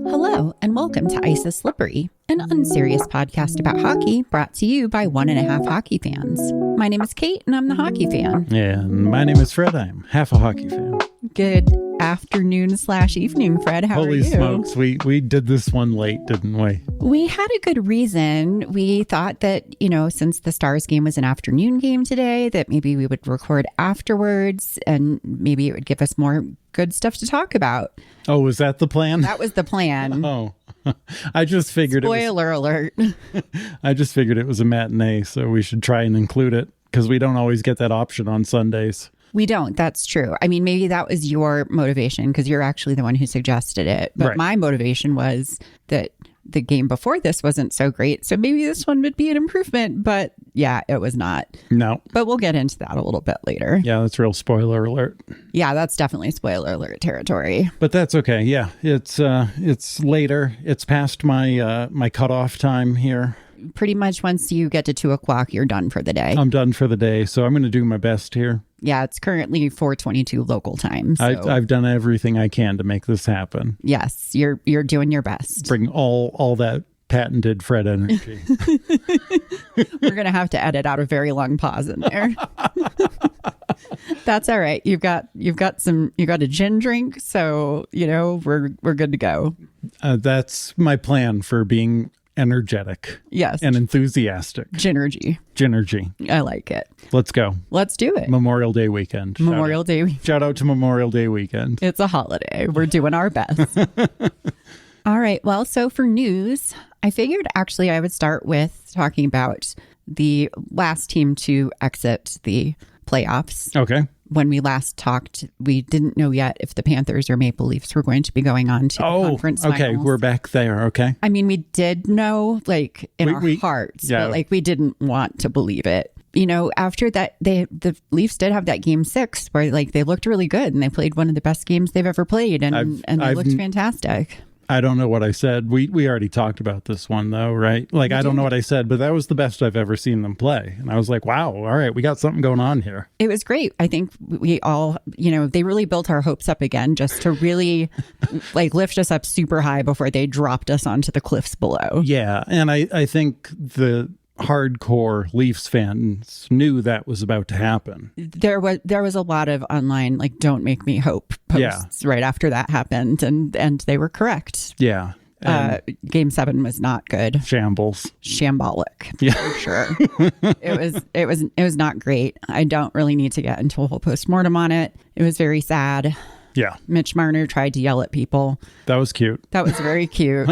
Hello, and welcome to Ice is Slippery, an unserious podcast about hockey brought to you by 1.5 hockey fans. My name is Kate, and I'm the hockey fan. And my name is Fred. I'm half a hockey fan. Good afternoon/evening, Fred. How are you? Holy smokes, we did this one late, didn't we? We had a good reason. We thought that, since the Stars game was an afternoon game today, that maybe we would record afterwards, and maybe it would give us more good stuff to talk about. Oh, was that the plan? That was the plan. Oh, I just figured Spoiler alert. I just figured it was a matinee, so we should try and include it because we don't always get that option on Sundays. We don't. That's true. I mean, maybe that was your motivation because you're actually the one who suggested it. But right. My motivation was that the game before this wasn't so great. So maybe this one would be an improvement. But yeah, it was not. No. But we'll get into that a little bit later. Yeah, that's real spoiler alert. Yeah, that's definitely spoiler alert territory. But that's okay. Yeah, it's later. It's past my my cutoff time here. Pretty much once you get to 2:00, you're done for the day. I'm done for the day, so I'm going to do my best here. Yeah, it's currently 4:22 local time. So. I've done everything I can to make this happen. Yes, you're doing your best. Bring all that patented Fred energy. We're going to have to edit out a very long pause in there. That's all right. You've got a gin drink, so we're good to go. That's my plan for being energetic. Yes. And enthusiastic. Ginergy. I like it. Let's go. Let's do it. Memorial Day weekend. Shout out to Memorial Day weekend. It's a holiday. We're doing our best. All right. Well, so for news, I figured actually I would start with talking about the last team to exit the playoffs. Okay. When we last talked, we didn't know yet if the Panthers or Maple Leafs were going to be going on to the conference finals. Okay, we're back there. Okay. I mean, we did know, in our hearts, yeah. But we didn't want to believe it. After that, the Leafs did have that game 6 where they looked really good and they played one of the best games they've ever played, and they looked fantastic. I don't know what I said. We already talked about this one though, right? I don't know what I said, but that was the best I've ever seen them play. And I was like, wow, all right, we got something going on here. It was great. I think we all, they really built our hopes up again just to really lift us up super high before they dropped us onto the cliffs below. Yeah. And I think the hardcore Leafs fans knew that was about to happen. There was a lot of online don't make me hope posts right after that happened, and they were correct. Yeah. Game 7 was not good. Shambolic. Yeah. For sure. It was not great. I don't really need to get into a whole postmortem on it. It was very sad. Yeah. Mitch Marner tried to yell at people. That was cute. That was very cute.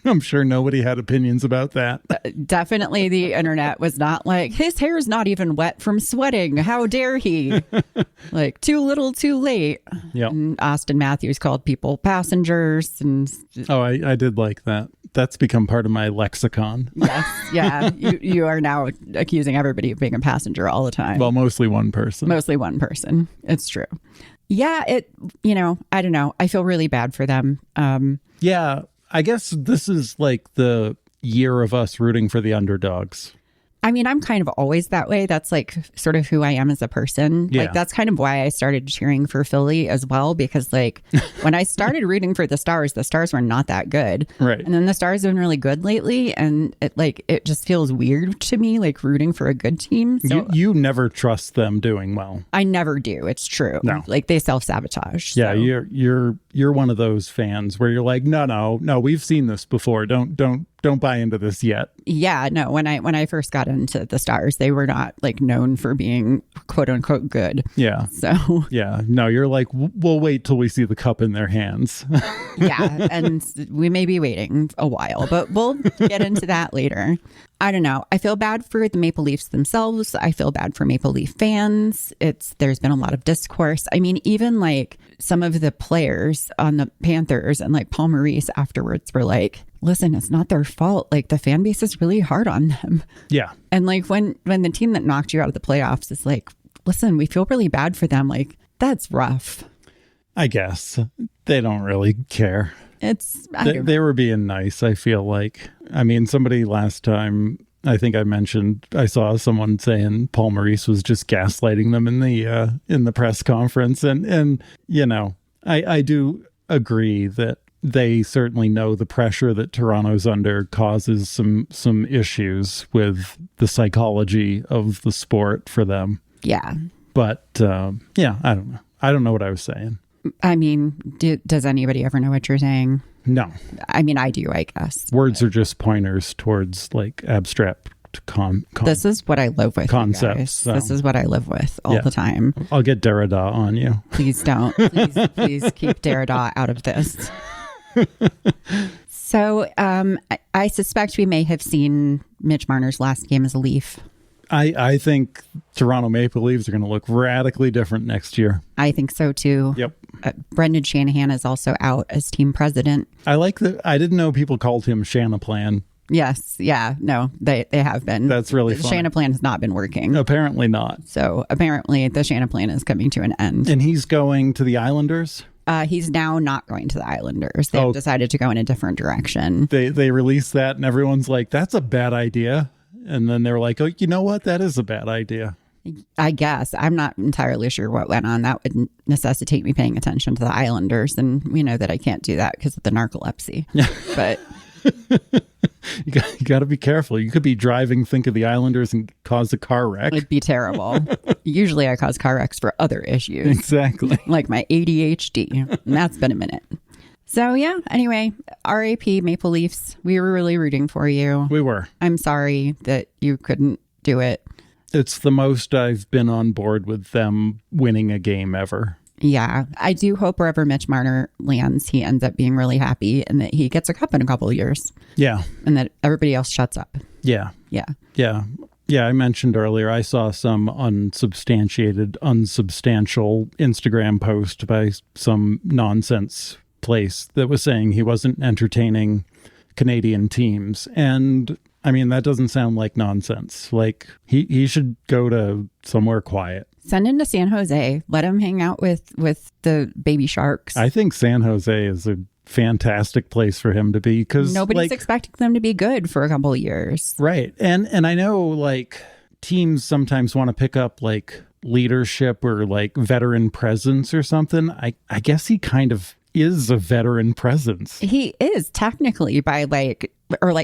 I'm sure nobody had opinions about that. Definitely the internet was not his hair's not even wet from sweating. How dare he? Too little, too late. Yeah. Austin Matthews called people passengers. Oh, I did like that. That's become part of my lexicon. Yes. Yeah. You are now accusing everybody of being a passenger all the time. Well, mostly one person. It's true. Yeah. I don't know. I feel really bad for them. Yeah. I guess this is the year of us rooting for the underdogs. I mean, I'm kind of always that way. That's sort of who I am as a person. Yeah. That's kind of why I started cheering for Philly as well, because when I started rooting for the Stars were not that good. Right. And then the Stars have been really good lately. And it just feels weird to me, rooting for a good team. So you never trust them doing well. I never do. It's true. No. They self-sabotage. Yeah. So. You're one of those fans where you're like, no, we've seen this before. Don't buy into this yet. Yeah, no. When I first got into the Stars, they were not known for being quote unquote good. Yeah. So yeah, no, you're like, we'll wait till we see the cup in their hands. Yeah, and we may be waiting a while, but we'll get into that later. I don't know. I feel bad for the Maple Leafs themselves. I feel bad for Maple Leaf fans. There's been a lot of discourse. I mean, even some of the players on the Panthers and Paul Maurice afterwards were listen, it's not their fault. The fan base is really hard on them. Yeah. And when the team that knocked you out of the playoffs is listen, we feel really bad for them. That's rough. I guess they don't really care. They were being nice, I feel like. I mean, somebody last time, I think I mentioned, I saw someone saying Paul Maurice was just gaslighting them in the press conference. And I do agree that they certainly know the pressure that Toronto's under causes some issues with the psychology of the sport for them. Yeah. But yeah, I don't know. I don't know what I was saying. I mean, does anybody ever know what you're saying? No. I mean, I do, I guess. Words are just pointers towards like abstract this is what I live with. Concepts. So. This is what I live with all the time. I'll get Derrida on you. Please don't. Please keep Derrida out of this. So I suspect we may have seen Mitch Marner's last game as a Leaf. I think Toronto Maple Leafs are going to look radically different next year. I think so too. Yep. Brendan Shanahan is also out as team president. I like that. I didn't know people called him Shanaplan. Yes. Yeah. No, they have been. That's really funny. Shanaplan has not been working. Apparently not. So apparently the Shanaplan is coming to an end. And he's going to the Islanders? He's now not going to the Islanders. They've decided to go in a different direction. They released that and everyone's like, that's a bad idea. And then they're like, oh, you know what? That is a bad idea. I guess. I'm not entirely sure what went on. That would necessitate me paying attention to the Islanders. And we know that I can't do that because of the narcolepsy. But you got to be careful. You could be driving, think of the Islanders, and cause a car wreck. It'd be terrible. Usually I cause car wrecks for other issues. Exactly. Like my ADHD. And that's been a minute. So, yeah, anyway, RAP Maple Leafs. We were really rooting for you. We were. I'm sorry that you couldn't do it. It's the most I've been on board with them winning a game ever. Yeah, I do hope wherever Mitch Marner lands, he ends up being really happy and that he gets a cup in a couple of years. Yeah. And that everybody else shuts up. Yeah. Yeah. Yeah. Yeah, I mentioned earlier, I saw some unsubstantial Instagram post by some nonsense place that was saying he wasn't entertaining Canadian teams. And I mean, that doesn't sound like nonsense. Like he should go to somewhere quiet. Send him to San Jose. Let him hang out with the baby sharks. I think San Jose is a fantastic place for him to be because nobody's expecting them to be good for a couple of years. Right. And I know like teams sometimes want to pick up like leadership or like veteran presence or something. I guess he kind of is a veteran presence. He is technically by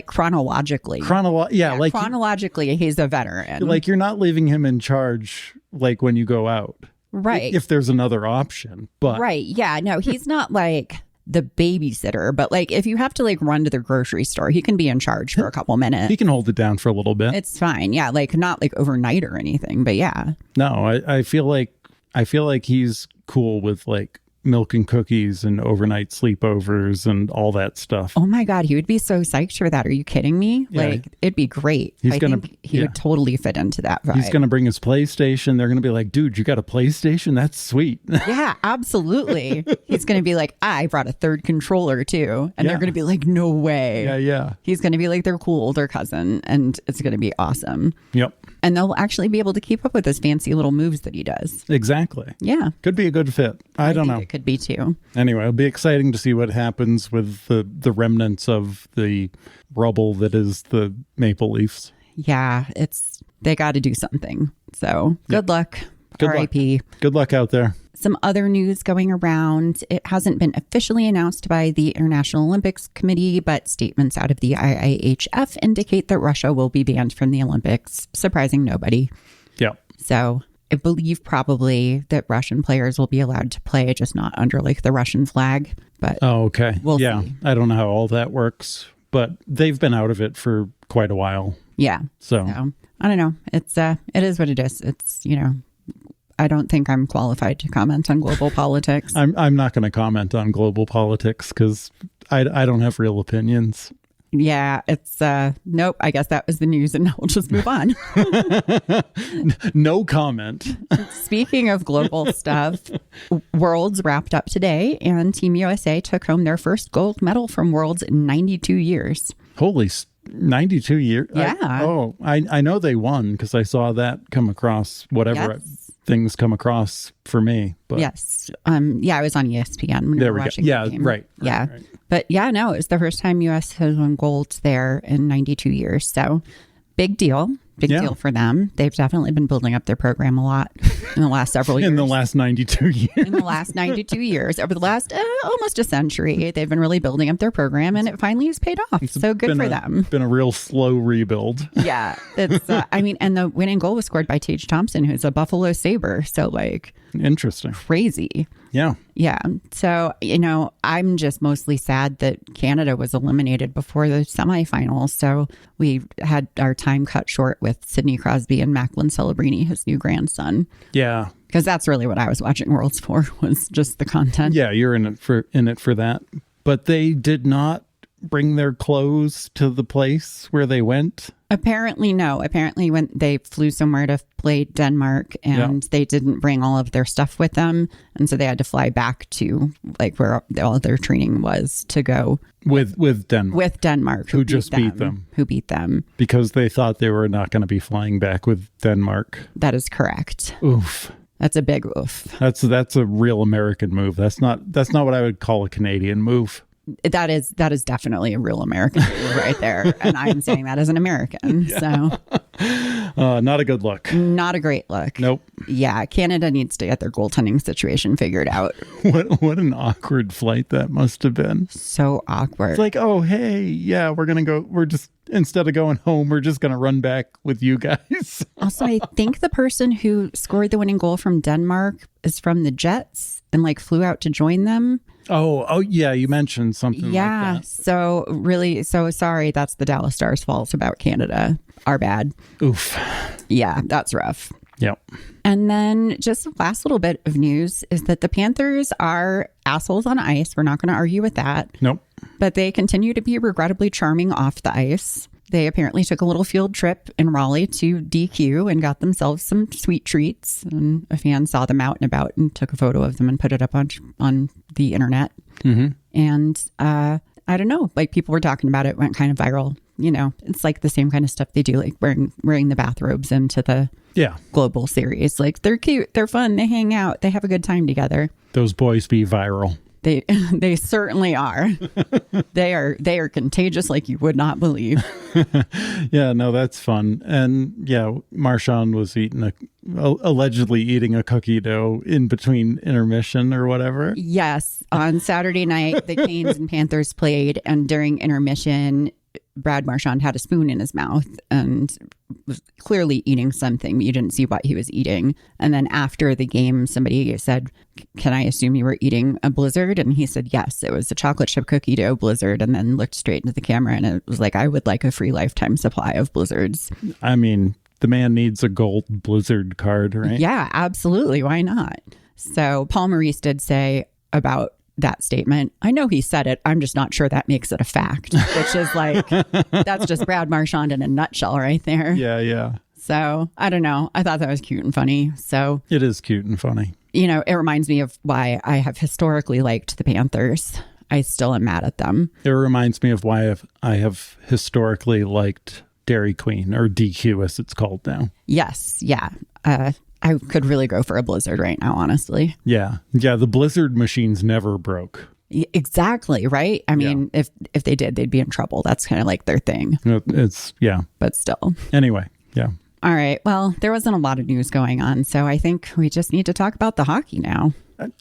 chronologically. Chronologically, he's a veteran. Like you're not leaving him in charge like when you go out. Right. If there's another option. But right. Yeah. No, he's not like the babysitter, but like if you have to like run to the grocery store, he can be in charge for a couple minutes. He can hold it down for a little bit. It's fine. Yeah. Like not like overnight or anything, but yeah. No, I feel like he's cool with like milk and cookies and overnight sleepovers and all that stuff. Oh my God, he would be so psyched for that. Are you kidding me? Yeah. Like, it'd be great. I think he would totally fit into that vibe. He's going to bring his PlayStation. They're going to be like, dude, you got a PlayStation? That's sweet. Yeah, absolutely. He's going to be like, I brought a third controller too. And they're going to be like, no way. Yeah. He's going to be like their cool older cousin and it's going to be awesome. Yep. And they'll actually be able to keep up with his fancy little moves that he does. Exactly. Yeah. Could be a good fit. I don't know. It could be too. Anyway, it'll be exciting to see what happens with the remnants of the rubble that is the Maple Leafs. Yeah, they got to do something. So good luck. RIP. Good luck out there. Some other news going around. It hasn't been officially announced by the International Olympics Committee, but statements out of the IIHF indicate that Russia will be banned from the Olympics, surprising nobody. Yeah. So I believe probably that Russian players will be allowed to play, just not under like the Russian flag. But okay. We'll see. I don't know how all that works, but they've been out of it for quite a while. Yeah. So I don't know. It is what it is. It's, I don't think I'm qualified to comment on global politics. I'm not going to comment on global politics because I don't have real opinions. Yeah, it's nope. I guess that was the news, and now we'll just move on. No comment. Speaking of global stuff, Worlds wrapped up today, and Team USA took home their first gold medal from Worlds in 92 years. Holy 92 years? Yeah. I know they won because I saw that come across whatever things come across for me. But yes. I was on ESPN when there we were watching go. Yeah, the game. right. But yeah, no, it was the first time US has won gold there in 92 years. So big deal. Big deal for them. They've definitely been building up their program a lot in the last several years. In the last 92 years. In the last 92 years. Over the last almost a century, they've been really building up their program, and it finally has paid off. So good for them. Been a real slow rebuild. Yeah. It's, and the winning goal was scored by Tage Thompson, who's a Buffalo Sabre. So, interesting. Crazy. Yeah. Yeah. So, I'm just mostly sad that Canada was eliminated before the semifinals. So we had our time cut short with Sidney Crosby and Macklin Celebrini, his new grandson. Yeah. Because that's really what I was watching Worlds for, was just the content. Yeah, you're in it for that. But they did not bring their clothes to the place where they went? Apparently, no. Apparently, when they flew somewhere to play Denmark, and they didn't bring all of their stuff with them. And so they had to fly back to where all their training was to go. With Denmark. With Denmark. Who just beat them. Who beat them. Because they thought they were not going to be flying back with Denmark. That is correct. Oof. That's a big oof. That's a real American move. That's not what I would call a Canadian move. That is definitely a real American move right there. And I'm saying that as an American. Yeah. So not a good look. Not a great look. Nope. Yeah. Canada needs to get their goaltending situation figured out. What an awkward flight that must have been. So awkward. It's like, oh, hey, yeah, instead of going home, we're just going to run back with you guys. Also, I think the person who scored the winning goal from Denmark is from the Jets and flew out to join them. Oh, yeah. You mentioned something like that. Yeah. So really, so sorry. That's the Dallas Stars' fault about Canada. Our bad. Oof. Yeah, that's rough. Yep. And then just the last little bit of news is that the Panthers are assholes on ice. We're not going to argue with that. Nope. But they continue to be regrettably charming off the ice. They apparently took a little field trip in Raleigh to DQ and got themselves some sweet treats. And a fan saw them out and about and took a photo of them and put it up on the internet. Mm-hmm. And I don't know, people were talking about it, went kind of viral. It's the same kind of stuff they do, wearing the bathrobes into the global series. They're cute, they're fun, they hang out, they have a good time together. Those boys be viral. They certainly are. They are contagious like you would not believe. Yeah, no, that's fun. And yeah, Marchand was allegedly eating a cookie dough in between intermission or whatever. Yes, on Saturday night, the Canes and Panthers played, and during intermission, Brad Marchand had a spoon in his mouth and was clearly eating something. You didn't see what he was eating. And then after the game, somebody said, "Can I assume you were eating a Blizzard?" And he said, yes, it was a chocolate chip cookie dough Blizzard, and then looked straight into the camera. And it was I would like a free lifetime supply of Blizzards. I mean, the man needs a gold Blizzard card, right? Yeah, absolutely. Why not? So Paul Maurice did say about that statement, "I know he said it, I'm just not sure that makes it a fact," which is that's just Brad Marchand in a nutshell right there. Yeah. So I don't know. I thought that was cute and funny. So it is cute and funny. It reminds me of why I have historically liked the Panthers. I still am mad at them. It reminds me of why I have historically liked Dairy Queen, or DQ as it's called now. Yes. Yeah. I could really go for a Blizzard right now, honestly. Yeah. The Blizzard machines never broke. Exactly, right? I mean, if they did, they'd be in trouble. That's kind of their thing. But still. Anyway, yeah. All right. Well, there wasn't a lot of news going on, so I think we just need to talk about the hockey now.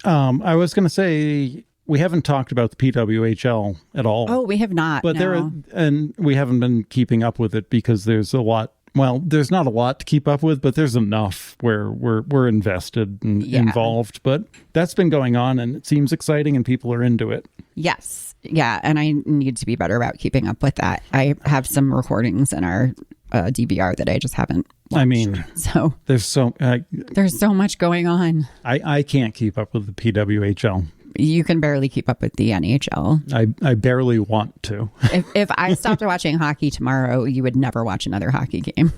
I was going to say, we haven't talked about the PWHL at all. Oh, we have not. But no. And we haven't been keeping up with it because there's a lot. Well, there's not a lot to keep up with, but there's enough where we're invested and involved. But that's been going on, and it seems exciting, and people are into it. Yes. Yeah. And I need to be better about keeping up with that. I have some recordings in our DVR that I just haven't watched. I mean, so there's so much going on. I can't keep up with the PWHL. You can barely keep up with the NHL. I barely want to. If I stopped watching hockey tomorrow, you would never watch another hockey game.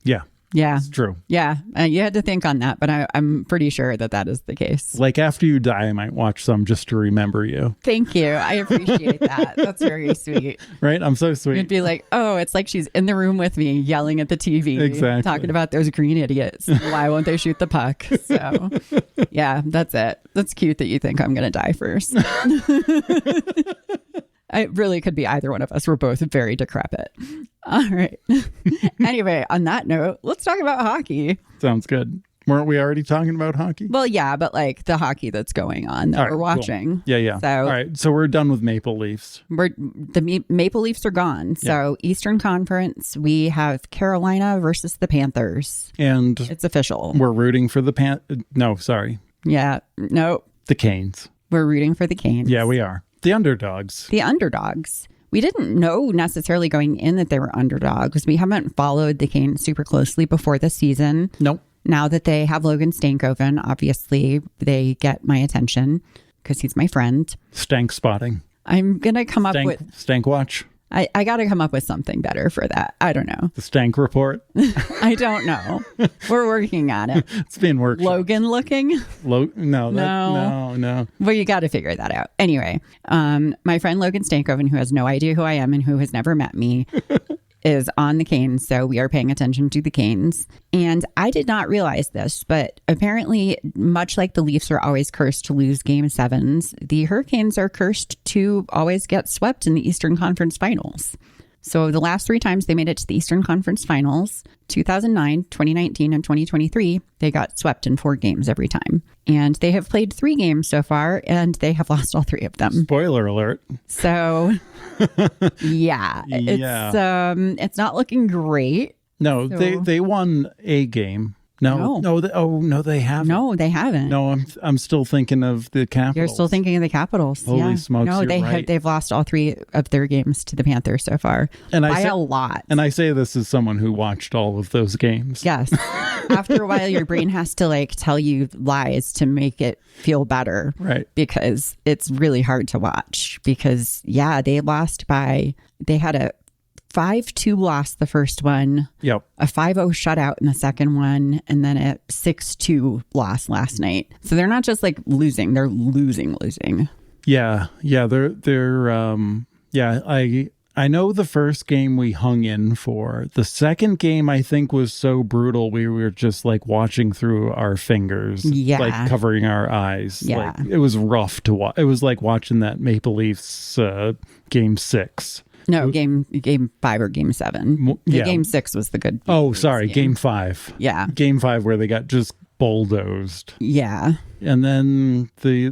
Yeah. Yeah. It's true. Yeah. You had to think on that, but I'm pretty sure that is the case. After you die, I might watch some just to remember you. Thank you. I appreciate that. That's very sweet. Right? I'm so sweet. You'd be like, oh, it's like she's in the room with me yelling at the TV. Exactly. Talking about those green idiots. Why won't they shoot the puck? So, yeah, that's it. That's cute that you think I'm going to die first. It really could be either one of us. We're both very decrepit. All right. Anyway, on that note, let's talk about hockey. Sounds good. Weren't we already talking about hockey? Well, yeah, but like the hockey that's going on that we're watching. Cool. Yeah. So, all right. So we're done with Maple Leafs. The Maple Leafs are gone. So Eastern Conference, we have Carolina versus the Panthers. And it's official. We're rooting for the No, sorry. Yeah. No. The Canes. We're rooting for the Canes. Yeah, we are. The underdogs. The underdogs. We didn't know necessarily going in that they were underdogs. We haven't followed the Canes super closely before this season. Nope. Now that they have Logan Stankoven, obviously they get my attention because he's my friend. Stank spotting. I'm going to come up with... Stank watch. I got to come up with something better for that. I don't know. The stank report. I don't know. We're working on it. It's being worked. Logan looking? No. Well, you got to figure that out. Anyway, my friend Logan Stankoven, who has no idea who I am and who has never met me, is on the Canes. So we are paying attention to the Canes. And I did not realize this, but apparently, much like the Leafs are always cursed to lose game sevens, the Hurricanes are cursed to always get swept in the Eastern Conference Finals. So the last 3 times they made it to the Eastern Conference Finals, 2009, 2019, and 2023, they got swept in 4 games every time. And they have played 3 games so far, and they have lost all 3 of them. Spoiler alert. So, yeah. It's not looking great. No, so, they won a game. No, they haven't. No, they haven't. No, I'm still thinking of the Capitals. You're still thinking of the Capitals. Holy smokes! No, they've lost all 3 of their games to the Panthers so far, and by a lot. And I say this as someone who watched all of those games. Yes. After a while, your brain has to like tell you lies to make it feel better, right? Because it's really hard to watch. Because they lost by they had a 5-2 loss the first one. Yep. A 5-0 shutout in the second one, and then a 6-2 loss last night. So they're not just like losing; they're losing. Yeah. I know the first game we hung in for. The second game I think was so brutal we were just like watching through our fingers, like covering our eyes. Yeah, like, it was rough to watch. It was like watching that Maple Leafs game 6. No, game 5 or game 7. Game 6 was the good. Oh, sorry, game 5. Yeah, game 5 where they got just bulldozed. Yeah, and then the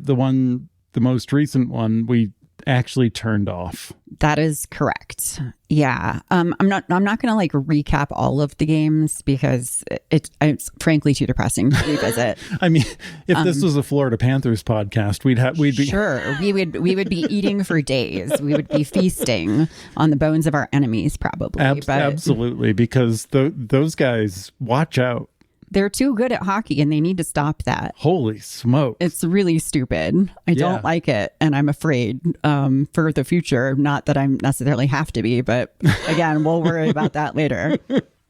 most recent one we actually turned off. That is correct. Yeah. I'm not going to like recap all of the games because it's frankly too depressing to revisit. I mean, if this was a Florida Panthers podcast, we'd be sure. We would be eating for days. We would be feasting on the bones of our enemies probably. Absolutely, because those guys, watch out. They're too good at hockey and they need to stop that. Holy smoke. It's really stupid. I don't like it. And I'm afraid for the future. Not that I necessarily have to be, but again, we'll worry about that later.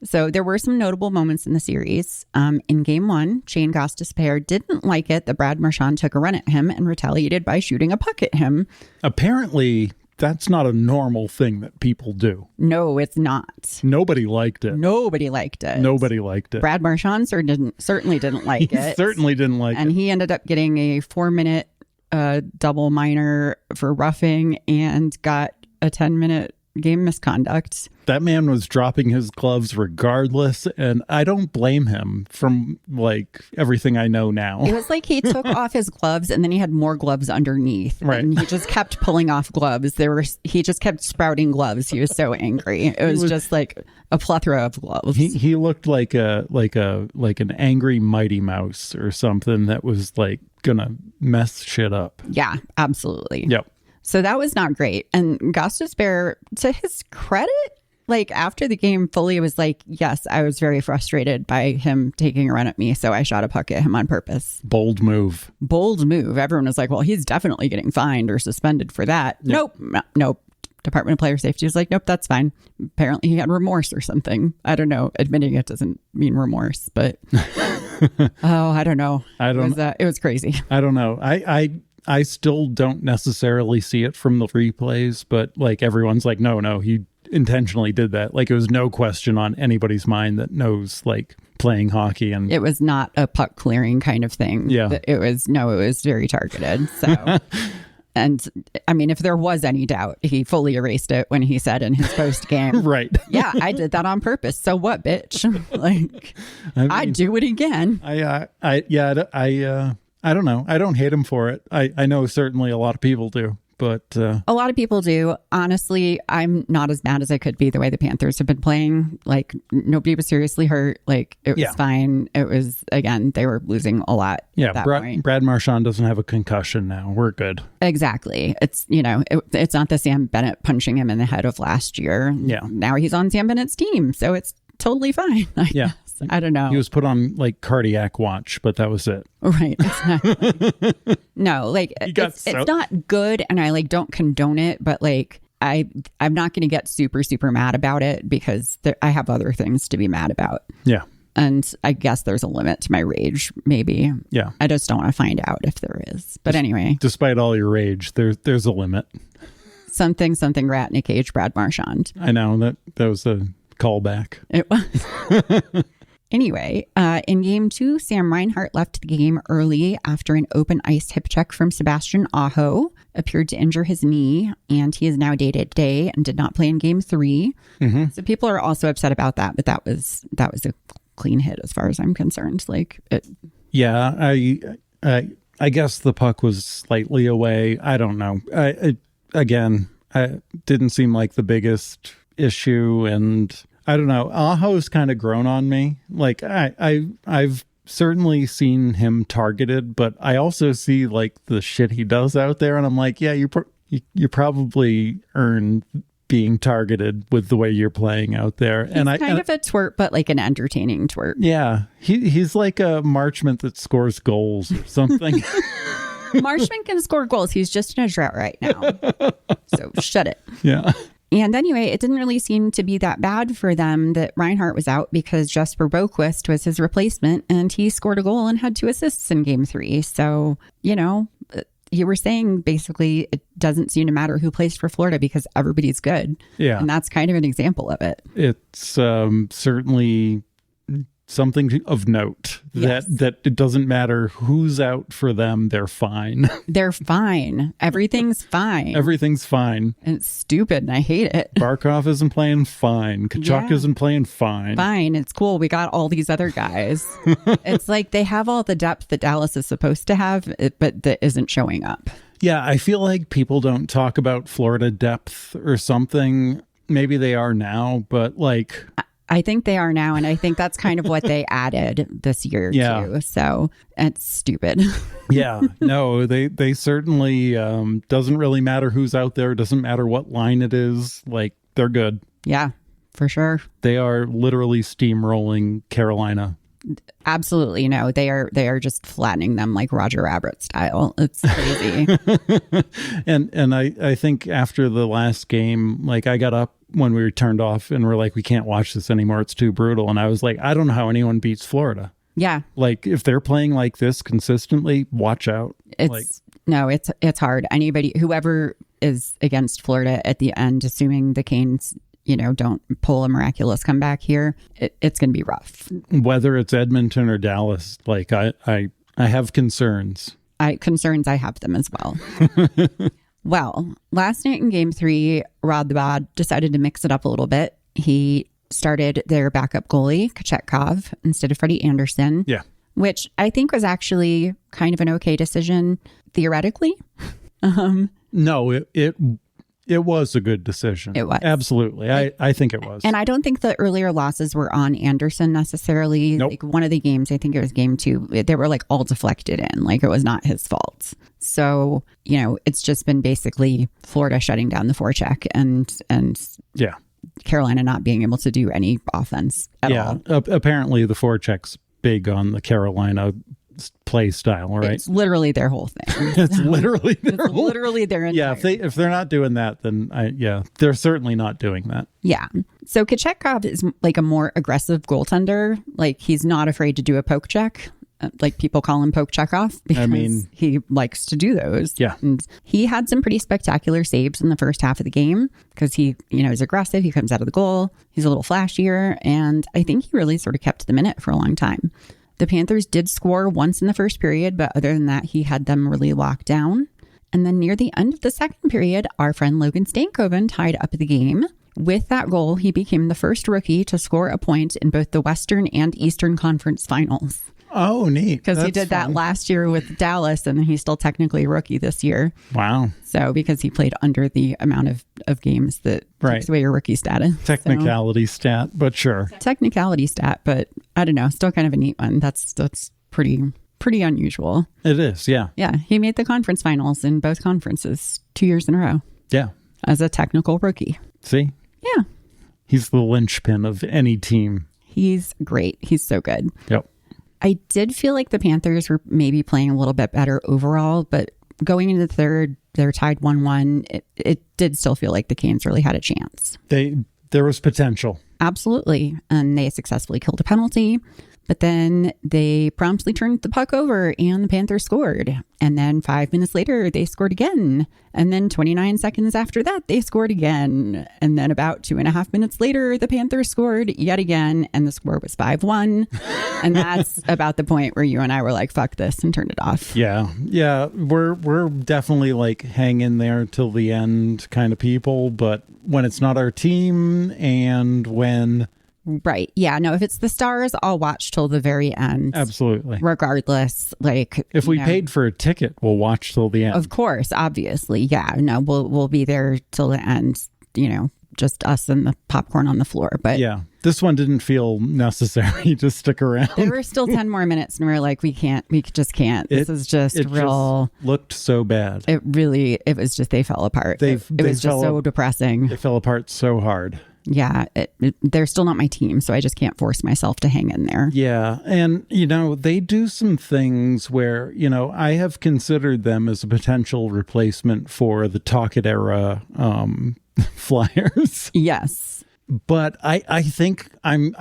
So there were some notable moments in the series. In game 1, Shane Gostisbehere didn't like it that Brad Marchand took a run at him and retaliated by shooting a puck at him. Apparently, that's not a normal thing that people do. No, it's not. Nobody liked it. Brad Marchand certainly didn't like it. Certainly didn't like it. And he ended up getting a 4-minute double minor for roughing and got a 10-minute game misconduct. That man was dropping his gloves regardless, and I don't blame him from like everything I know now. It was like he took off his gloves and then he had more gloves underneath. Right. And he just kept pulling off gloves. He just kept sprouting gloves. He was so angry. It was just like a plethora of gloves. He looked like an angry Mighty Mouse or something that was like gonna mess shit up. Yeah, absolutely. Yep. So that was not great. And Gostisbehere, to his credit, like after the game fully was like, yes, I was very frustrated by him taking a run at me. So I shot a puck at him on purpose. Bold move. Everyone was like, well, he's definitely getting fined or suspended for that. Yep. Nope. Department of Player Safety was like, nope, that's fine. Apparently he had remorse or something. I don't know. Admitting it doesn't mean remorse, but I don't know. It was crazy. I don't know. I still don't necessarily see it from the replays, but like everyone's like, no, he intentionally did that. Like it was no question on anybody's mind that knows like playing hockey. And it was not a puck clearing kind of thing. Yeah. It was very targeted. So And I mean, if there was any doubt, he fully erased it when he said in his post game, right. Yeah, I did that on purpose. So what, bitch? Like, I mean, I'd do it again. I don't know. I don't hate him for it. I know certainly a lot of people do. But a lot of people do. Honestly, I'm not as mad as I could be the way the Panthers have been playing. Like, nobody was seriously hurt. Like, it was fine. It was, again, they were losing a lot. Yeah, Brad Marchand doesn't have a concussion now. We're good. Exactly. It's, it's not the Sam Bennett punching him in the head of last year. Yeah. Now he's on Sam Bennett's team. So it's totally fine. Yeah. I don't know. He was put on like cardiac watch, but that was it. Right. Exactly. No, like it's not good, and I like don't condone it, but like I'm not going to get super, super mad about it because I have other things to be mad about. Yeah. And I guess there's a limit to my rage, maybe. Yeah. I just don't want to find out if there is. But anyway. Despite all your rage, there's a limit. Something rat in a cage, Brad Marchand. I know that was a callback. It was. Anyway, in game 2, Sam Reinhart left the game early after an open ice hip check from Sebastian Aho appeared to injure his knee, and he is now day-to-day and did not play in game 3. Mm-hmm. So people are also upset about that, but that was a clean hit as far as I'm concerned. Like, yeah, I guess the puck was slightly away. I don't know. It didn't seem like the biggest issue, and I don't know. Aho's kind of grown on me. Like I've certainly seen him targeted, but I also see like the shit he does out there, and I'm like, yeah, you probably earned being targeted with the way you're playing out there. He's kind of a twerp, but like an entertaining twerp. Yeah, he's like a Marchment that scores goals or something. Marchment can score goals. He's just in a drought right now. So shut it. Yeah. And anyway, it didn't really seem to be that bad for them that Reinhart was out because Jesper Boquist was his replacement, and he scored a goal and had 2 assists in game 3. So, you were saying basically it doesn't seem to matter who plays for Florida because everybody's good. Yeah. And that's kind of an example of it. It's certainly something of note that it doesn't matter who's out for them. They're fine. They're fine. Everything's fine. Everything's fine. And it's stupid and I hate it. Barkov isn't playing fine. Kachuk isn't playing fine. Fine. It's cool. We got all these other guys. It's like they have all the depth that Dallas is supposed to have, but that isn't showing up. Yeah, I feel like people don't talk about Florida depth or something. Maybe they are now, but like... I think they are now, and I think that's kind of what they added this year, too. So it's stupid. Yeah, no, they certainly doesn't really matter who's out there. Doesn't matter what line it is. Like, they're good. Yeah, for sure. They are literally steamrolling Carolina. Absolutely. No, they are just flattening them like Roger Rabbit style. It's crazy. and I think after the last game, like I got up when we were turned off and we're like, we can't watch this anymore. It's too brutal. And I was like, I don't know how anyone beats Florida. Yeah. Like if they're playing like this consistently, watch out. It's hard. Whoever is against Florida at the end, assuming the Canes, don't pull a miraculous comeback here, it's going to be rough. Whether it's Edmonton or Dallas, like I have concerns. I have them as well. Well, last night in game 3, Rod the Bod decided to mix it up a little bit. He started their backup goalie, Kochetkov, instead of Freddie Anderson. Yeah. Which I think was actually kind of an okay decision, theoretically. No, it was a good decision. It was. Absolutely. I think it was. And I don't think the earlier losses were on Anderson necessarily. Nope. Like one of the games, I think it was game 2, they were like all deflected in. Like it was not his fault. So, it's just been basically Florida shutting down the forecheck and yeah, Carolina not being able to do any offense at all. Apparently the forecheck's big on the Carolina play style, right? It's literally their whole thing. It's literally their entire. Yeah, if they're not doing that, then they're certainly not doing that. Yeah. So Kochetkov is like a more aggressive goaltender. Like he's not afraid to do a poke check. Like people call him Poke Chekhov because he likes to do those. Yeah. And he had some pretty spectacular saves in the first half of the game because he, is aggressive. He comes out of the goal. He's a little flashier. And I think he really sort of kept the minute for a long time. The Panthers did score once in the first period, but other than that, he had them really locked down. And then near the end of the second period, our friend Logan Stankoven tied up the game. With that goal, he became the first rookie to score a point in both the Western and Eastern Conference Finals. Oh, neat. Because he did that last year with Dallas, and he's still technically a rookie this year. Wow. So because he played under the amount of games that takes away your rookie status. Technicality stat, but sure. Technicality stat, but I don't know, still kind of a neat one. That's pretty unusual. It is, yeah. Yeah, he made the conference finals in both conferences 2 years in a row. Yeah. As a technical rookie. See? Yeah. He's the linchpin of any team. He's great. He's so good. Yep. I did feel like the Panthers were maybe playing a little bit better overall, but going into the third, they're tied 1-1. It did still feel like the Canes really had a chance. There was potential. Absolutely. And they successfully killed a penalty. But then they promptly turned the puck over and the Panthers scored. And then 5 minutes later, they scored again. And then 29 seconds after that, they scored again. And then about 2.5 minutes later, the Panthers scored yet again. And the score was 5-1. And that's about the point where you and I were like, fuck this, and turned it off. Yeah. Yeah. We're definitely like hang in there till the end kind of people. But when it's not our team and when... Right. Yeah. No, if it's the Stars, I'll watch till the very end. Absolutely. Regardless. Like, if we paid for a ticket, we'll watch till the end. Of course. Obviously. Yeah. No, we'll be there till the end, just us and the popcorn on the floor. But yeah, this one didn't feel necessary to stick around. There were still 10 more minutes and we were like, we just can't. This is just real. Just looked so bad. It was just, they fell apart. It was just so depressing. They fell apart so hard. Yeah, they're still not my team, so I just can't force myself to hang in there. Yeah, and, they do some things where, I have considered them as a potential replacement for the Tocchet era Flyers. Yes. But I think I'm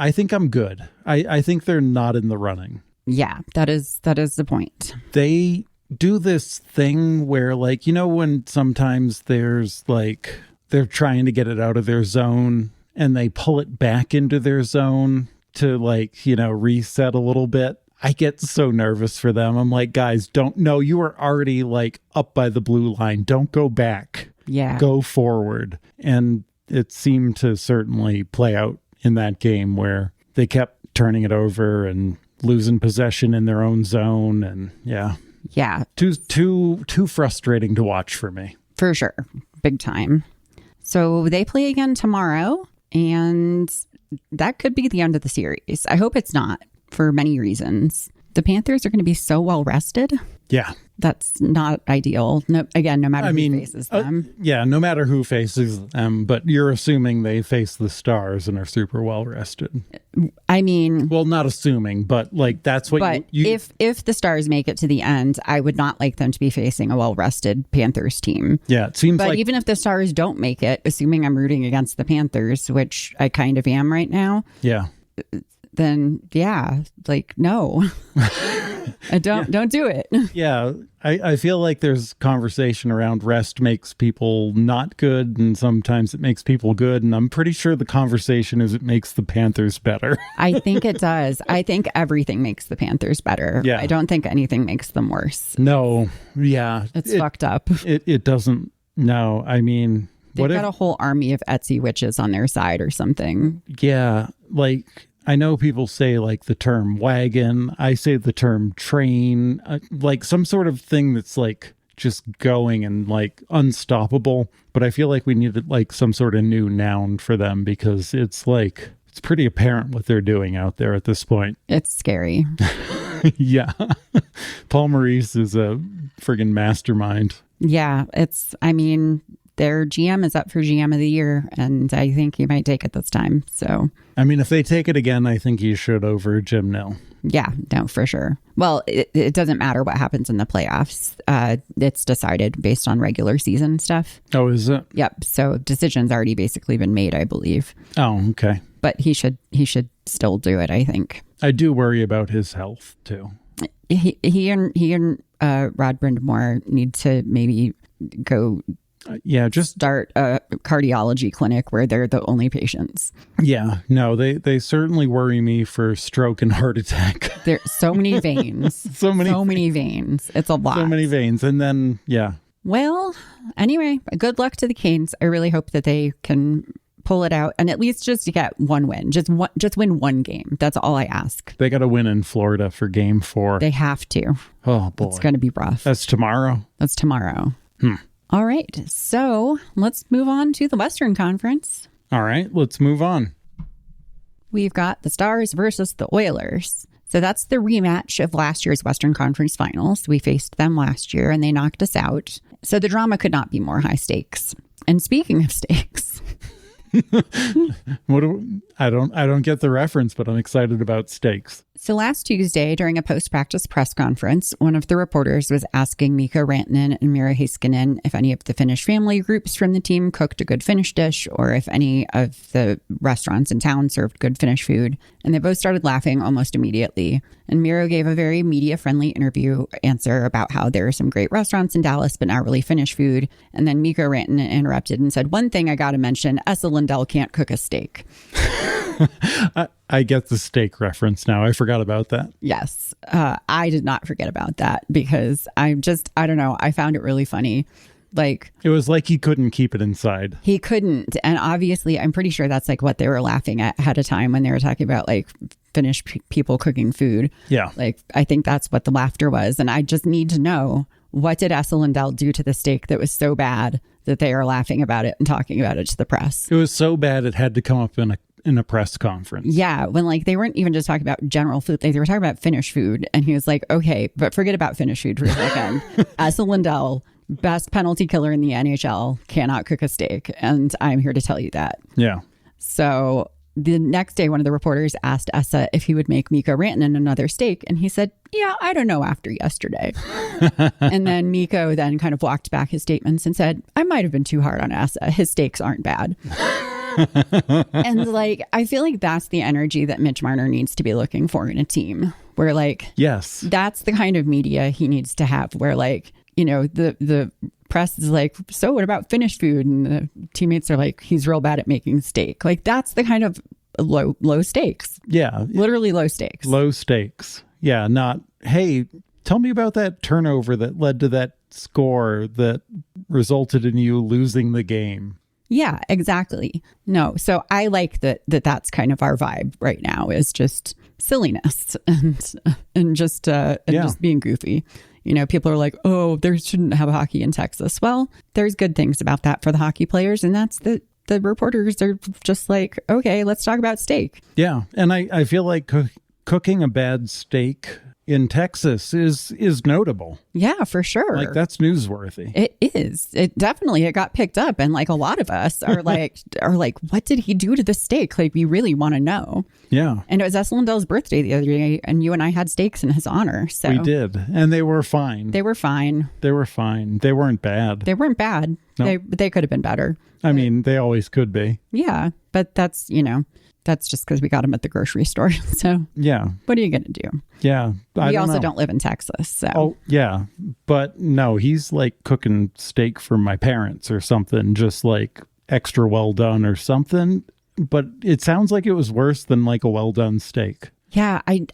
good. I think they're not in the running. Yeah, that is the point. They do this thing where, like, when sometimes there's like... they're trying to get it out of their zone and they pull it back into their zone to reset a little bit. I get so nervous for them. I'm like, guys, you are already like up by the blue line. Don't go back. Yeah. Go forward. And it seemed to certainly play out in that game where they kept turning it over and losing possession in their own zone. And yeah. Yeah. Too frustrating to watch for me. For sure. Big time. So they play again tomorrow, and that could be the end of the series. I hope it's not, for many reasons. The Panthers are going to be so well rested. Yeah. That's not ideal. No matter who faces them. Yeah, no matter who faces them, but you're assuming they face the Stars and are super well rested. I mean... well, not assuming, but like that's what but if the Stars make it to the end, I would not like them to be facing a well-rested Panthers team. Yeah, it seems but even if the Stars don't make it, assuming I'm rooting against the Panthers, which I kind of am right now. Yeah. Then no. Don't do it. Yeah, I feel like there's conversation around rest makes people not good, and sometimes it makes people good, and I'm pretty sure the conversation is it makes the Panthers better. I think it does. I think everything makes the Panthers better. Yeah. I don't think anything makes them worse. No. Yeah. It's fucked up. It doesn't. No, I mean... they've got a whole army of Etsy witches on their side or something. Yeah, like... I know people say like the term wagon. I say the term train, like some sort of thing that's like just going and like unstoppable. But I feel like we needed like some sort of new noun for them because it's like, it's pretty apparent what they're doing out there at this point. It's scary. Yeah. Paul Maurice is a friggin' mastermind. Yeah. Their GM is up for GM of the year, and I think he might take it this time. So, I mean, if they take it again, I think he should over Jim Nill. Yeah, no, for sure. Well, it doesn't matter what happens in the playoffs. It's decided based on regular season stuff. Oh, is it? Yep. So decision's already basically been made, I believe. Oh, okay. But he should still do it, I think. I do worry about his health too. He and Rod Brindamore need to maybe go. Just start a cardiology clinic where they're the only patients. Yeah, no, they certainly worry me for stroke and heart attack. There's so many veins. so many veins. It's a lot. So many veins. And then, yeah, Well, anyway, good luck to the Canes. I really hope that they can pull it out and at least just get one win. Just win one game. That's all I ask. They got to win in Florida for game 4. They have to. Oh, boy. It's going to be rough. That's tomorrow? That's tomorrow. All right. So let's move on to the Western Conference. All right. Let's move on. We've got the Stars versus the Oilers. So that's the rematch of last year's Western Conference Finals. We faced them last year and they knocked us out. So the drama could not be more high stakes. And speaking of stakes... I don't get the reference, but I'm excited about steaks. So last Tuesday, during a post-practice press conference, one of the reporters was asking Mikko Rantanen and Miro Heiskanen if any of the Finnish family groups from the team cooked a good Finnish dish or if any of the restaurants in town served good Finnish food. And they both started laughing almost immediately. And Miro gave a very media-friendly interview answer about how there are some great restaurants in Dallas, but not really Finnish food. And then Mikko Rantanen interrupted and said, one thing I got to mention, Esa Lindell can't cook a steak. I get the steak reference now. I forgot about that. Yes. I did not forget about that because I don't know. I found it really funny. Like, it was like he couldn't keep it inside. He couldn't. And obviously, I'm pretty sure that's like what they were laughing at ahead of time when they were talking about like Finnish people cooking food. Yeah. Like, I think that's what the laughter was. And I just need to know, what did Esa Lindell do to the steak that was so bad that they are laughing about it and talking about it to the press? It was so bad it had to come up in a press conference. Yeah, when like they weren't even just talking about general food, like they were talking about Finnish food. And he was like, okay, but forget about Finnish food for a second. Esa Lindell, best penalty killer in the NHL, cannot cook a steak. And I'm here to tell you that. Yeah. So the next day, one of the reporters asked Esa if he would make Mikko Rantanen another steak. And he said, yeah, I don't know after yesterday. And then Mikko then kind of walked back his statements and said, I might have been too hard on Esa. His steaks aren't bad. And like, I feel like that's the energy that Mitch Marner needs to be looking for in a team where like, yes, that's the kind of media he needs to have where like, you know, the press is like, so what about Finnish food? And the teammates are like, he's real bad at making steak. Like that's the kind of low stakes. Yeah. Literally low stakes. Low stakes. Yeah. Not, hey, tell me about that turnover that led to that score that resulted in you losing the game. Yeah, exactly. No, so I like that's kind of our vibe right now is just silliness and just being goofy. You know, people are like, oh, there shouldn't have hockey in Texas. Well, there's good things about that for the hockey players, and that's the reporters are just like, okay, let's talk about steak. Yeah, and I feel like cooking a bad steak in Texas is notable. Yeah, for sure. Like that's newsworthy. It is. It got picked up, and like a lot of us are like, what did he do to the steak? Like we really want to know. Yeah. And it was Esa Lindell's birthday the other day, and you and I had steaks in his honor. So we did, and they were fine. They were fine. They were fine. They weren't bad. They weren't bad. Nope. They could have been better. I mean, they always could be. Yeah, but that's that's just because we got them at the grocery store. So yeah, what are you going to do? Yeah, we also don't live in Texas. So oh yeah, but no, he's like cooking steak for my parents or something, just like extra well done or something. But it sounds like it was worse than like a well done steak. Yeah, I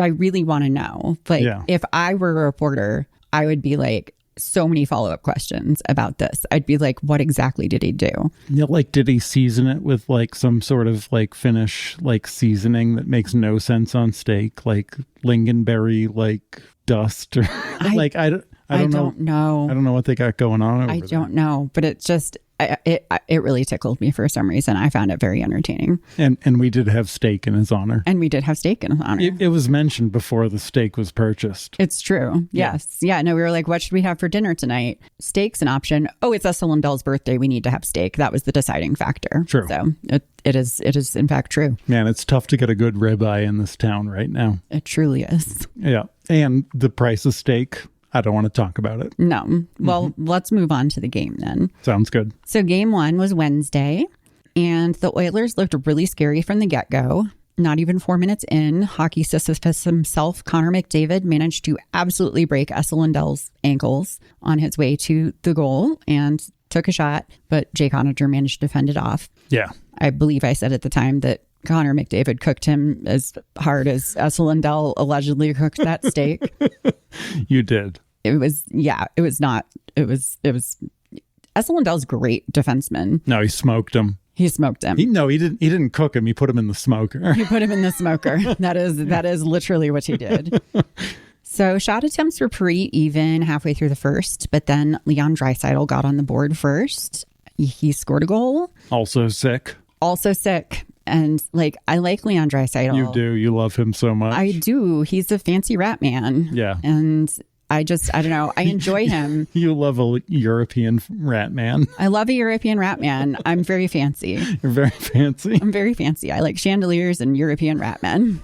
really want to know. Like, if I were a reporter, I would be like, so many follow-up questions about this. I'd be like, what exactly did he do? Yeah, like, did he season it with like some sort of like Finnish like seasoning that makes no sense on steak, like lingonberry like dust or like I don't know. I don't know what they got going on over there. I don't know, but it's just it really tickled me for some reason. I found it very entertaining. And we did have steak in his honor. It was mentioned before the steak was purchased. It's true. Yes. Yeah. No, we were like, what should we have for dinner tonight? Steak's an option. Oh, it's Esa Lindell's birthday. We need to have steak. That was the deciding factor. True. So it is in fact true. Man, it's tough to get a good ribeye in this town right now. It truly is. Yeah. And the price of steak, I don't want to talk about it. No. Well, let's move on to the game then. Sounds good. So game 1 was Wednesday, and the Oilers looked really scary from the get-go. Not even 4 minutes in, hockey Sisyphus himself, Connor McDavid, managed to absolutely break Esa Lindell's ankles on his way to the goal and took a shot, but Jake Onager managed to fend it off. Yeah. I believe I said at the time that Connor McDavid cooked him as hard as Esa Lindell allegedly cooked that steak. You did. it was not. It was Esa Lindell's great defenseman. No, he smoked him. He smoked him. He didn't cook him. He put him in the smoker. He put him in the smoker. That is literally what he did. So shot attempts were pretty even halfway through the first, but then Leon Draisaitl got on the board first. He scored a goal. Also sick. And I like Leon Draisaitl. You do. You love him so much. I do. He's a fancy rat man. Yeah. And I don't know. I enjoy him. You love a European rat man. I love a European rat man. I'm very fancy. You're very fancy. I'm very fancy. I like chandeliers and European rat men.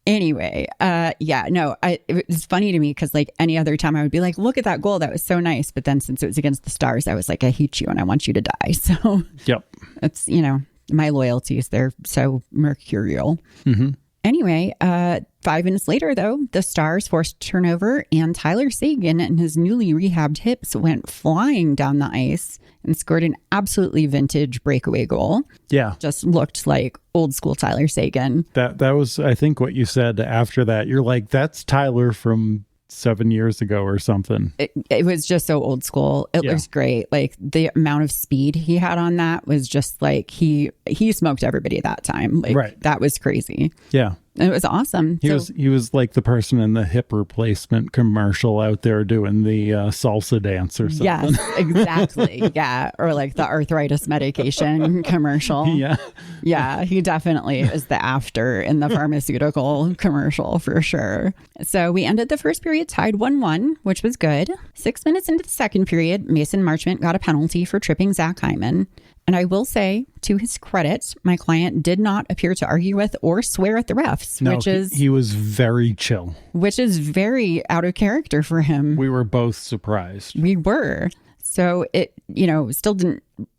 Anyway, it was funny to me because any other time I would be like, look at that goal. That was so nice. But then since it was against the Stars, I was like, I hate you and I want you to die. So yep. It's, my loyalties, they're so mercurial. Mm-hmm. Anyway, 5 minutes later, though, the Stars forced turnover and Tyler Seguin and his newly rehabbed hips went flying down the ice and scored an absolutely vintage breakaway goal. Yeah. Just looked like old school Tyler Seguin. That was, I think, what you said after that. You're like, that's Tyler from 7 years ago or something. It was just so old school. It looks great. The amount of speed he had on that was just he smoked everybody at that time. Right. That was crazy. Yeah. It was awesome. He was like the person in the hip replacement commercial out there doing the salsa dance or something. Yes, exactly. Yeah. Or the arthritis medication commercial. Yeah. Yeah. He definitely is the after in the pharmaceutical commercial for sure. So we ended the first period tied 1-1, which was good. 6 minutes into the second period, Mason Marchment got a penalty for tripping Zach Hyman. And I will say, to his credit, my client did not appear to argue with or swear at the refs, no, he was very chill. Which is very out of character for him. We were both surprised. We were. So it, still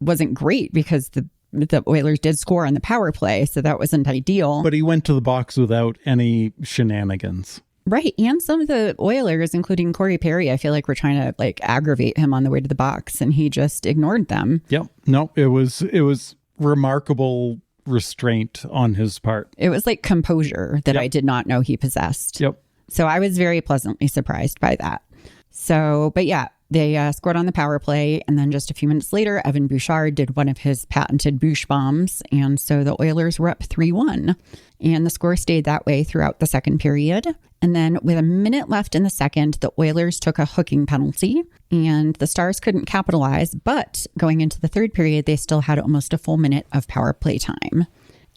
wasn't great because the Oilers did score on the power play, so that wasn't ideal. But he went to the box without any shenanigans. Right. And some of the Oilers, including Corey Perry, I feel like were trying to aggravate him on the way to the box, and he just ignored them. Yep. No, it was remarkable restraint on his part. It was composure that I did not know he possessed. Yep. So I was very pleasantly surprised by that. So, but yeah, they scored on the power play. And then just a few minutes later, Evan Bouchard did one of his patented Bouch bombs. And so the Oilers were up 3-1. And the score stayed that way throughout the second period. And then with a minute left in the second, the Oilers took a hooking penalty and the Stars couldn't capitalize. But going into the third period, they still had almost a full minute of power play time.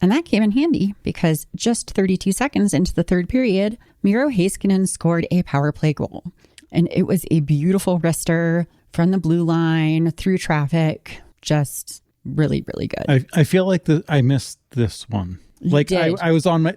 And that came in handy because just 32 seconds into the third period, Miro Heiskanen scored a power play goal. And it was a beautiful wrister from the blue line through traffic. Just really, really good. I feel like I missed this one. I was on my...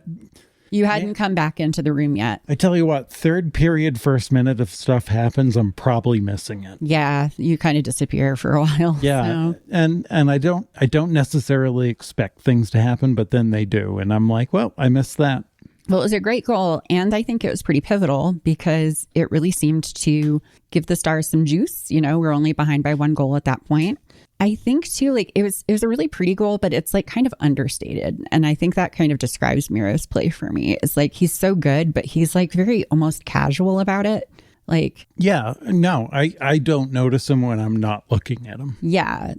You hadn't come back into the room yet. I tell you what, third period, first minute of stuff happens, I'm probably missing it. Yeah, you kind of disappear for a while. Yeah, so. and I don't necessarily expect things to happen, but then they do. And I'm like, well, I missed that. Well, it was a great goal, and I think it was pretty pivotal because it really seemed to give the Stars some juice. We're only behind by 1 goal at that point. I think too, it was a really pretty goal, but it's kind of understated. And I think that kind of describes Miro's play for me. It's he's so good, but he's very almost casual about it. Yeah, no, I don't notice him when I'm not looking at him. Yeah,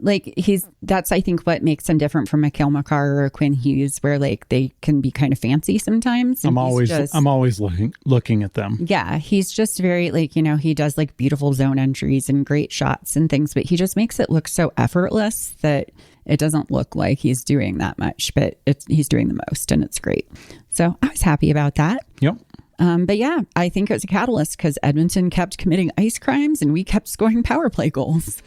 that's I think what makes him different from Mikhail Makar or Quinn Hughes, where they can be kind of fancy sometimes. I'm always looking at them. Yeah, he's just very he does beautiful zone entries and great shots and things, but he just makes it look so effortless that it doesn't look like he's doing that much, but he's doing the most, and it's great. So I was happy about that. Yep. But yeah, I think it was a catalyst because Edmonton kept committing ice crimes and we kept scoring power play goals.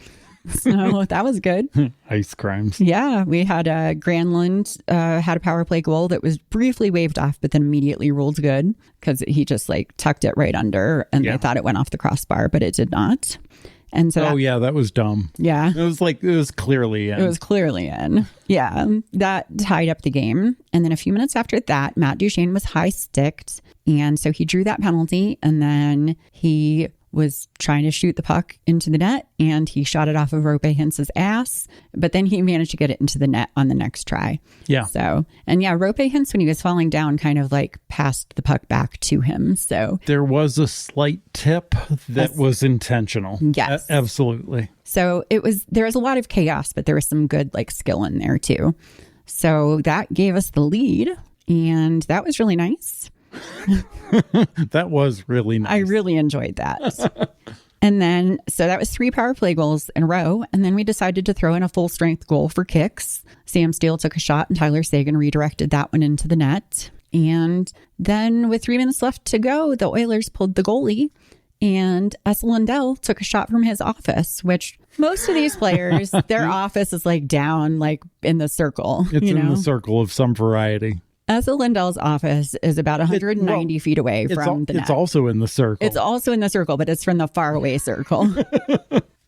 So that was good. Ice crimes. Yeah, we had Granlund had a power play goal that was briefly waved off, but then immediately ruled good because he just tucked it right under and they thought it went off the crossbar, but it did not. And so that was dumb. Yeah. It was clearly in. It was clearly in. Yeah. That tied up the game. And then a few minutes after that, Matt Duchene was high sticked. And so he drew that penalty and then he was trying to shoot the puck into the net, and he shot it off of Roope Hintz's ass, but then he managed to get it into the net on the next try. Yeah. So, and yeah, Roope Hintz, when he was falling down, kind of like passed the puck back to him. So there was a slight tip that was intentional. Yes. Absolutely. So there was a lot of chaos, but there was some good like skill in there too. So that gave us the lead, and that was really nice. That was really nice. I really enjoyed that. And then, so that was 3 power play goals in a row. And then we decided to throw in a full strength goal for kicks. Sam Steele took a shot and Tyler Sagan redirected that one into the net. And then with 3 minutes left to go, the Oilers pulled the goalie, and Esa Lindell took a shot from his office, which most of these players, their office is like down, like in the circle. It's in the circle of some variety. Esa Lindell's office is about 190 feet away from the net. It's also in the circle. It's also in the circle, but it's from the faraway circle.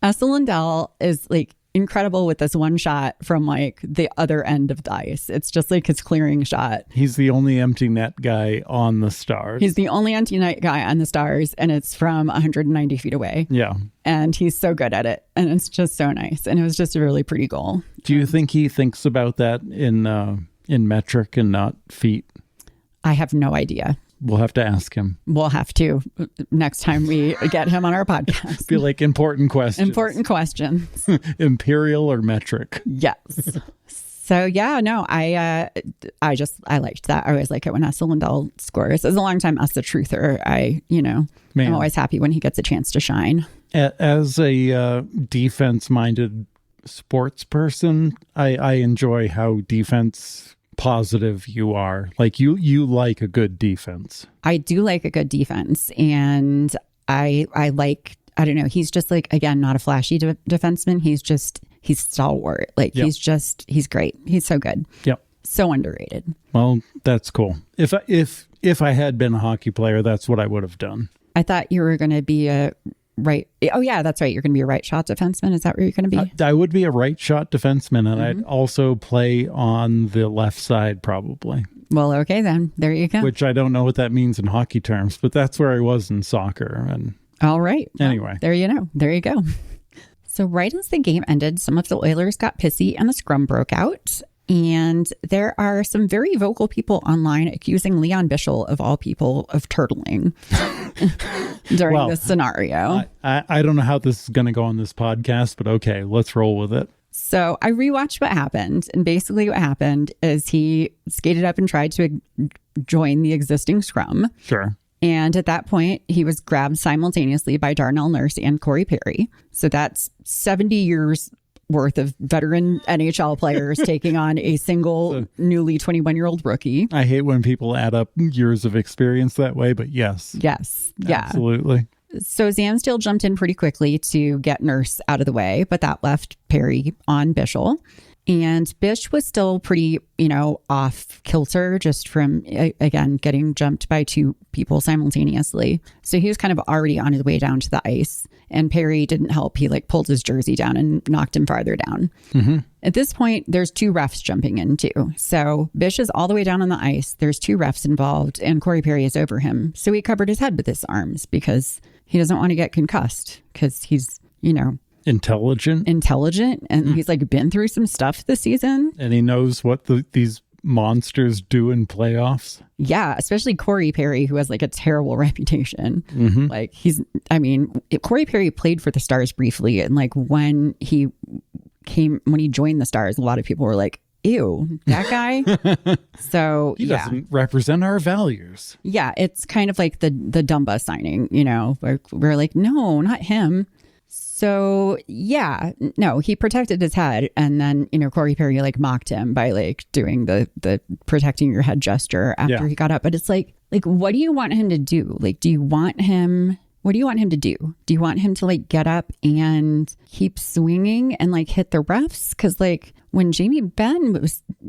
Esa Lindell is like incredible with this one shot from like the other end of the ice. It's just like his clearing shot. He's the only empty net guy on the Stars. He's the only empty net guy on the Stars, and it's from 190 feet away. Yeah. And he's so good at it. And it's just so nice. And it was just a really pretty goal. Do you think he thinks about that in metric and not feet? I have no idea. We'll have to ask him. We'll have to next time we get him on our podcast. Be like important questions. Important questions. Imperial or metric? Yes. So yeah, no, I liked that. I always like it when Esa Lindell scores. As a longtime Esa truther, I'm always happy when he gets a chance to shine. As a defense-minded sports person, I enjoy how defense positive you are. Like you like a good defense. I do like a good defense, and I don't know, he's just like, again, not a flashy defenseman. He's stalwart. Like he's great. He's so good. Yep. So underrated. Well, that's cool. If I had been a hockey player, that's what I would have done. I thought you were going to be oh yeah, that's right. You're going to be a right shot defenseman. Is that where you're going to be? I would be a right shot defenseman, and I'd also play on the left side probably. Well, okay then. There you go. Which I don't know what that means in hockey terms, but that's where I was in soccer. And all right. Anyway. Well, there you go. So right as the game ended, some of the Oilers got pissy and the scrum broke out. And there are some very vocal people online accusing Leon Bischel, of all people, of turtling during this scenario. I don't know how this is going to go on this podcast, but okay, let's roll with it. So I rewatched what happened. And basically what happened is he skated up and tried to join the existing scrum. Sure. And at that point, he was grabbed simultaneously by Darnell Nurse and Corey Perry. So that's 70 years worth of veteran NHL players taking on a single newly 21-year-old rookie. I hate when people add up years of experience that way, but yes. Yes. Yeah. Absolutely. So Sam Steele jumped in pretty quickly to get Nurse out of the way, but that left Perry on Bischel. And Bish was still pretty, off kilter just from, again, getting jumped by 2 people simultaneously. So he was kind of already on his way down to the ice. And Perry didn't help. He pulled his jersey down and knocked him farther down. Mm-hmm. At this point, there's 2 refs jumping in too. So Bish is all the way down on the ice. There's 2 refs involved, and Corey Perry is over him. So he covered his head with his arms because he doesn't want to get concussed, because he's, intelligent, and he's been through some stuff this season, and he knows what these monsters do in playoffs. Yeah, especially Corey Perry, who has a terrible reputation. Mm-hmm. Corey Perry played for the Stars briefly, and when he joined the Stars, a lot of people were like, ew, that guy. So he doesn't represent our values. Yeah, it's kind of like the Dumba signing, we're like, no, not him. So yeah, no, he protected his head, and then Corey Perry mocked him by doing the protecting your head gesture after he got up. But it's what do you want him to do? What do you want him to do? Do you want him to get up and keep swinging and hit the refs? Because when Jamie Benn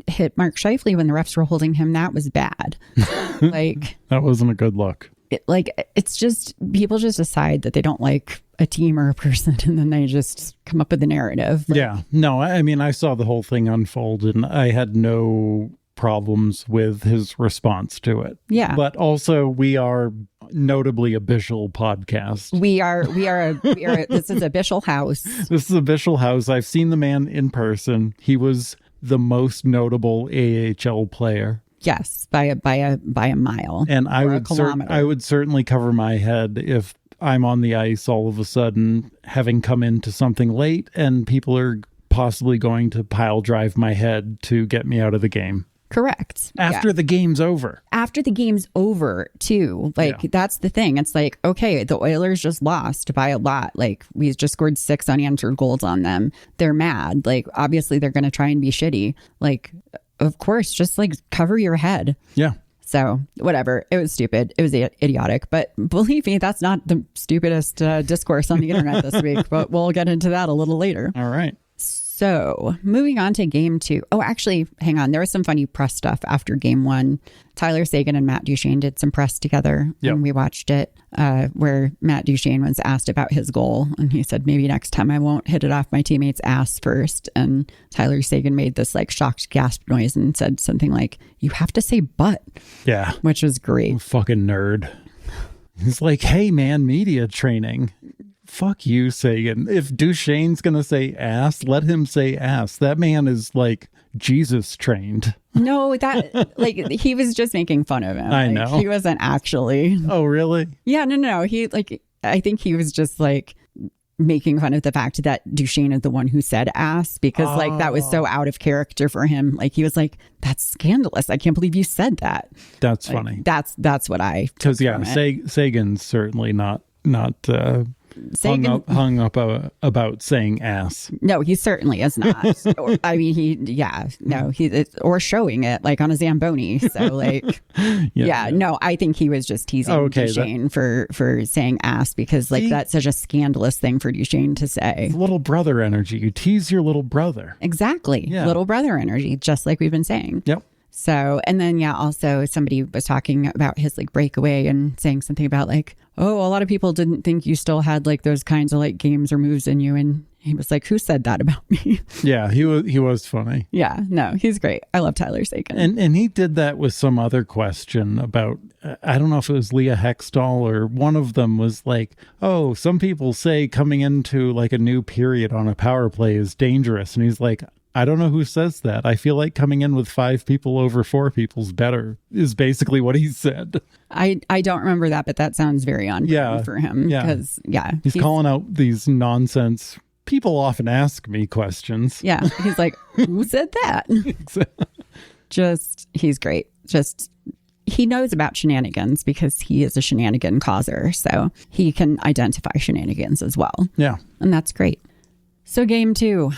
hit Mark Scheifele when the refs were holding him, that was bad. That wasn't a good look. It's just people just decide that they don't like a team or a person, and then they just come up with a narrative. Yeah. No, I saw the whole thing unfold, and I had no problems with his response to it. Yeah. But also, we are notably a Bishel podcast. We are this is a Bishel house. This is a Bishel house. I've seen the man in person. He was the most notable AHL player. Yes, by a mile. And I would certainly cover my head if I'm on the ice all of a sudden, having come into something late, and people are possibly going to pile drive my head to get me out of the game. Correct. After the game's over. After the game's over, too. Like, that's the thing. It's like, okay, the Oilers just lost by a lot. Like, we just scored 6 unanswered goals on them. They're mad. Like, obviously, they're going to try and be shitty. Like, of course, just like cover your head. Yeah. So whatever. It was stupid. It was idiotic. But believe me, that's not the stupidest discourse on the internet this week. But we'll get into that a little later. All right. So moving on to game 2. Oh, actually, hang on. There was some funny press stuff after game 1. Tyler Seguin and Matt Duchene did some press together. Yep. And we watched it where Matt Duchene was asked about his goal. And he said, maybe next time I won't hit it off my teammate's ass first. And Tyler Seguin made this like shocked gasp noise and said something like, you have to say butt. Yeah. Which was great. Fucking nerd. He's like, hey, man, media training. Fuck you, Sagan. If Duchene's going to say ass, let him say ass. That man is like Jesus trained. No, that like he was just making fun of him. I like, know. He wasn't actually. Oh, really? Yeah, no. He like, I think he was just like making fun of the fact that Duchene is the one who said ass because like that was so out of character for him. Like he was like, that's scandalous. I can't believe you said that. That's like, funny. That's what I. Because yeah, Sagan's certainly not Sagan, hung up about saying ass. No, he certainly is not. I mean, or showing it like on a Zamboni. So like, no, I think he was just teasing Duchene for saying ass because like that's such a scandalous thing for Duchene to say. Little brother energy. You tease your little brother. Exactly. Yeah. Little brother energy, just like we've been saying. Yep. So, and then, also somebody was talking about his like breakaway and saying something about like, oh, a lot of people didn't think you still had like those kinds of like games or moves in you. And he was like, who said that about me? Yeah, he was funny. Yeah, no, he's great. I love Tyler Seguin. And he did that with some other question about, I don't know if it was Leah Hextall or one of them was like, oh, some people say coming into like a new period on a power play is dangerous. And he's like, I don't know who says that. I feel like coming in with 5 people over 4 people's better is basically what he said. I don't remember that, but that sounds very on for him. Yeah. Because, he's calling out these nonsense. People often ask me questions. Yeah. He's like, who said that? He's great. He knows about shenanigans because he is a shenanigan causer. So he can identify shenanigans as well. Yeah. And that's great. So game 2.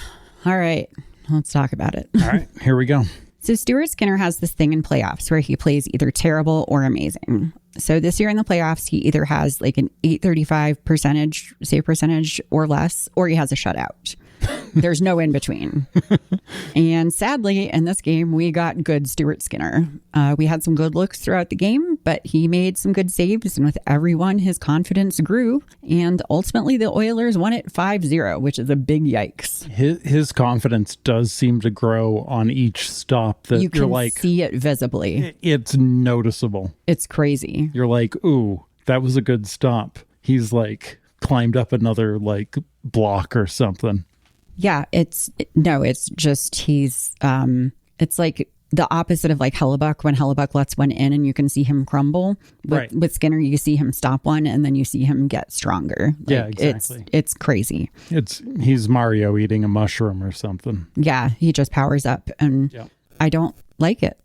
All right. Let's talk about it. All right, here we go. So Stuart Skinner has this thing in playoffs where he plays either terrible or amazing. So this year in the playoffs, he either has like an .835 save percentage or less, or he has a shutout. There's no in between. And sadly, in this game, we got good Stuart Skinner. We had some good looks throughout the game, but he made some good saves. And with every one, his confidence grew. And ultimately, the Oilers won it 5-0, which is a big yikes. His confidence does seem to grow on each stop. That you can see it visibly. It's noticeable. It's crazy. You're like, ooh, that was a good stop. He's like climbed up another like block or something. Yeah, it's just he's it's like the opposite of like Hellebuck when Hellebuck lets one in and you can see him crumble. Right. With Skinner, you see him stop one and then you see him get stronger. Like, yeah, exactly. It's crazy. He's Mario eating a mushroom or something. Yeah, he just powers up and I don't like it.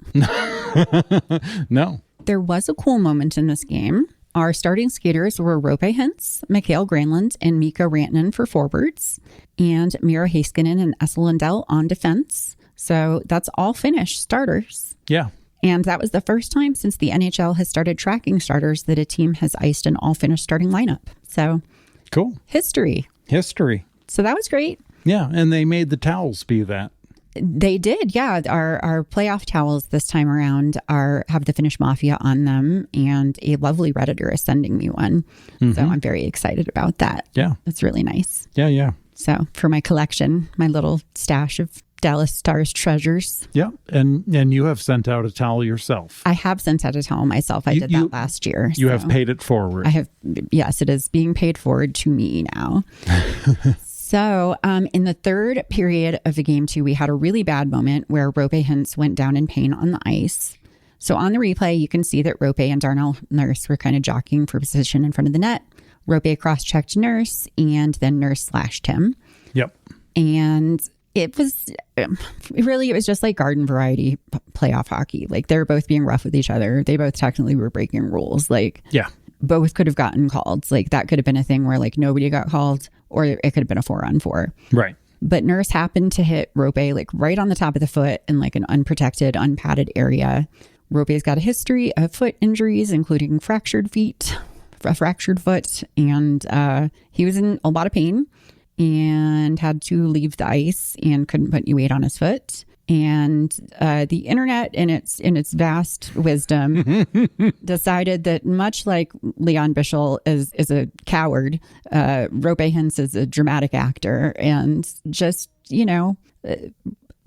No. There was a cool moment in this game. Our starting skaters were Roope Hintz, Mikael Granlund, and Mikko Rantanen for forwards, and Miro Heiskanen and Esa Lindell on defense. So that's all Finnish starters. Yeah. And that was the first time since the NHL has started tracking starters that a team has iced an all Finnish starting lineup. So cool. History. So that was great. Yeah. And they made the towels be that. They did, yeah. Our playoff towels this time around have the Finnish Mafia on them, and a lovely Redditor is sending me one. Mm-hmm. So I'm very excited about that. Yeah. It's really nice. Yeah. So for my collection, my little stash of Dallas Stars treasures. Yeah. And you have sent out a towel yourself. I have sent out a towel myself. I did that last year. You have paid it forward. I have. Yes, it is being paid forward to me now. So in the third period of the game 2, we had a really bad moment where Roope Hintz went down in pain on the ice. So on the replay, you can see that Roope and Darnell Nurse were kind of jockeying for position in front of the net. Roope cross-checked Nurse, and then Nurse slashed him. Yep. And it was just like garden variety playoff hockey. Like, they were both being rough with each other. They both technically were breaking rules. Like, yeah. Both could have gotten called. Like, that could have been a thing where like nobody got called, or it could have been a 4-on-4. Right. But Nurse happened to hit Roope like right on the top of the foot in like an unprotected, unpadded area. Roope's got a history of foot injuries, including fractured feet, a fractured foot, and he was in a lot of pain and had to leave the ice and couldn't put any weight on his foot. And the internet, in its vast wisdom, decided that much like Leon Bischel is a coward, Roope Hintz is a dramatic actor, and just,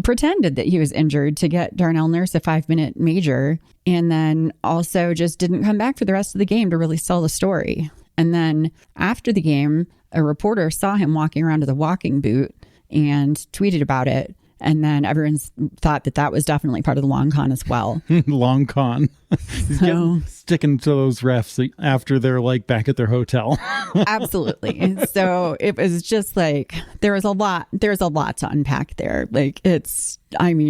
pretended that he was injured to get Darnell Nurse a 5-minute major, and then also just didn't come back for the rest of the game to really sell the story. And then after the game, a reporter saw him walking around with a walking boot and tweeted about it. And then everyone thought that was definitely part of the long con as well. Long con. He's sticking to those refs after they're like back at their hotel. Absolutely. So it was just like, there's a lot to unpack there. Like, it's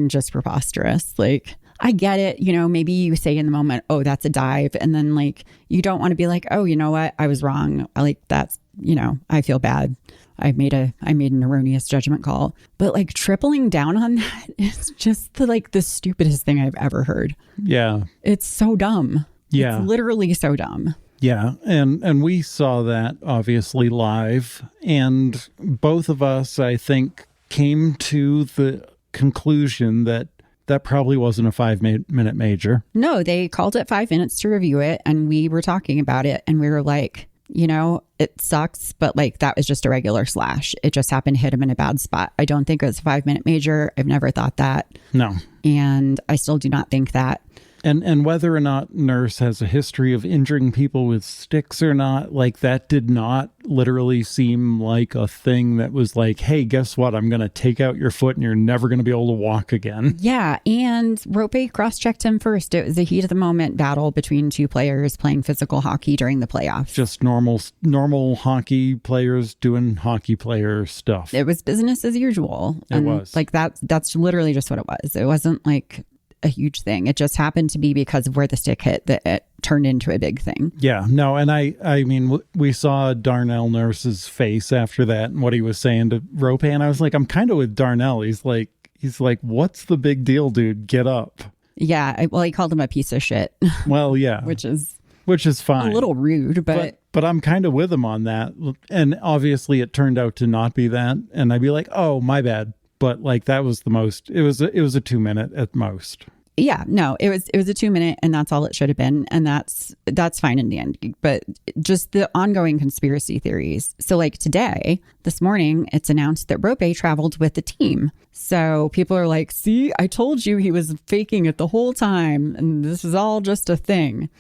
just preposterous. Like, I get it. Maybe you say in the moment, oh, that's a dive. And then like, you don't want to be like, oh, you know what? I was wrong. Like, that's, I feel bad. I made an erroneous judgment call. But like, tripling down on that is just the stupidest thing I've ever heard. Yeah. It's so dumb. Yeah. It's literally so dumb. Yeah. And we saw that obviously live. And both of us, I think, came to the conclusion that probably wasn't a 5-minute major. No, they called it 5 minutes to review it. And we were talking about it. And we were like, it sucks, but like, that was just a regular slash. It just happened to hit him in a bad spot. I don't think it was a 5-minute major. I've never thought that. No. And I still do not think that. And whether or not Nurse has a history of injuring people with sticks or not, like, that did not literally seem like a thing that was like, hey, guess what? I'm going to take out your foot and you're never going to be able to walk again. Yeah. And Roope cross-checked him first. It was a heat of the moment battle between two players playing physical hockey during the playoffs. Just normal hockey players doing hockey player stuff. It was business as usual. It was. Like, that's literally just what it was. It wasn't like a huge thing. It just happened to be because of where the stick hit that it turned into a big thing. Yeah, no, and I mean, we saw Darnell Nurse's face after that and what he was saying to Roope, and I was like, I'm kind of with Darnell. He's like, what's the big deal, dude? Get up. Yeah, well, he called him a piece of shit. Well, yeah. which is fine. A little rude, but I'm kind of with him on that. And obviously it turned out to not be that, and I'd be like, oh, my bad. But like, that was the most, it was a 2-minute at most. Yeah, no, it was a 2-minute, and that's all it should have been. And that's fine in the end. But just the ongoing conspiracy theories. So like this morning, it's announced that Roope traveled with the team. So people are like, see, I told you he was faking it the whole time. And this is all just a thing.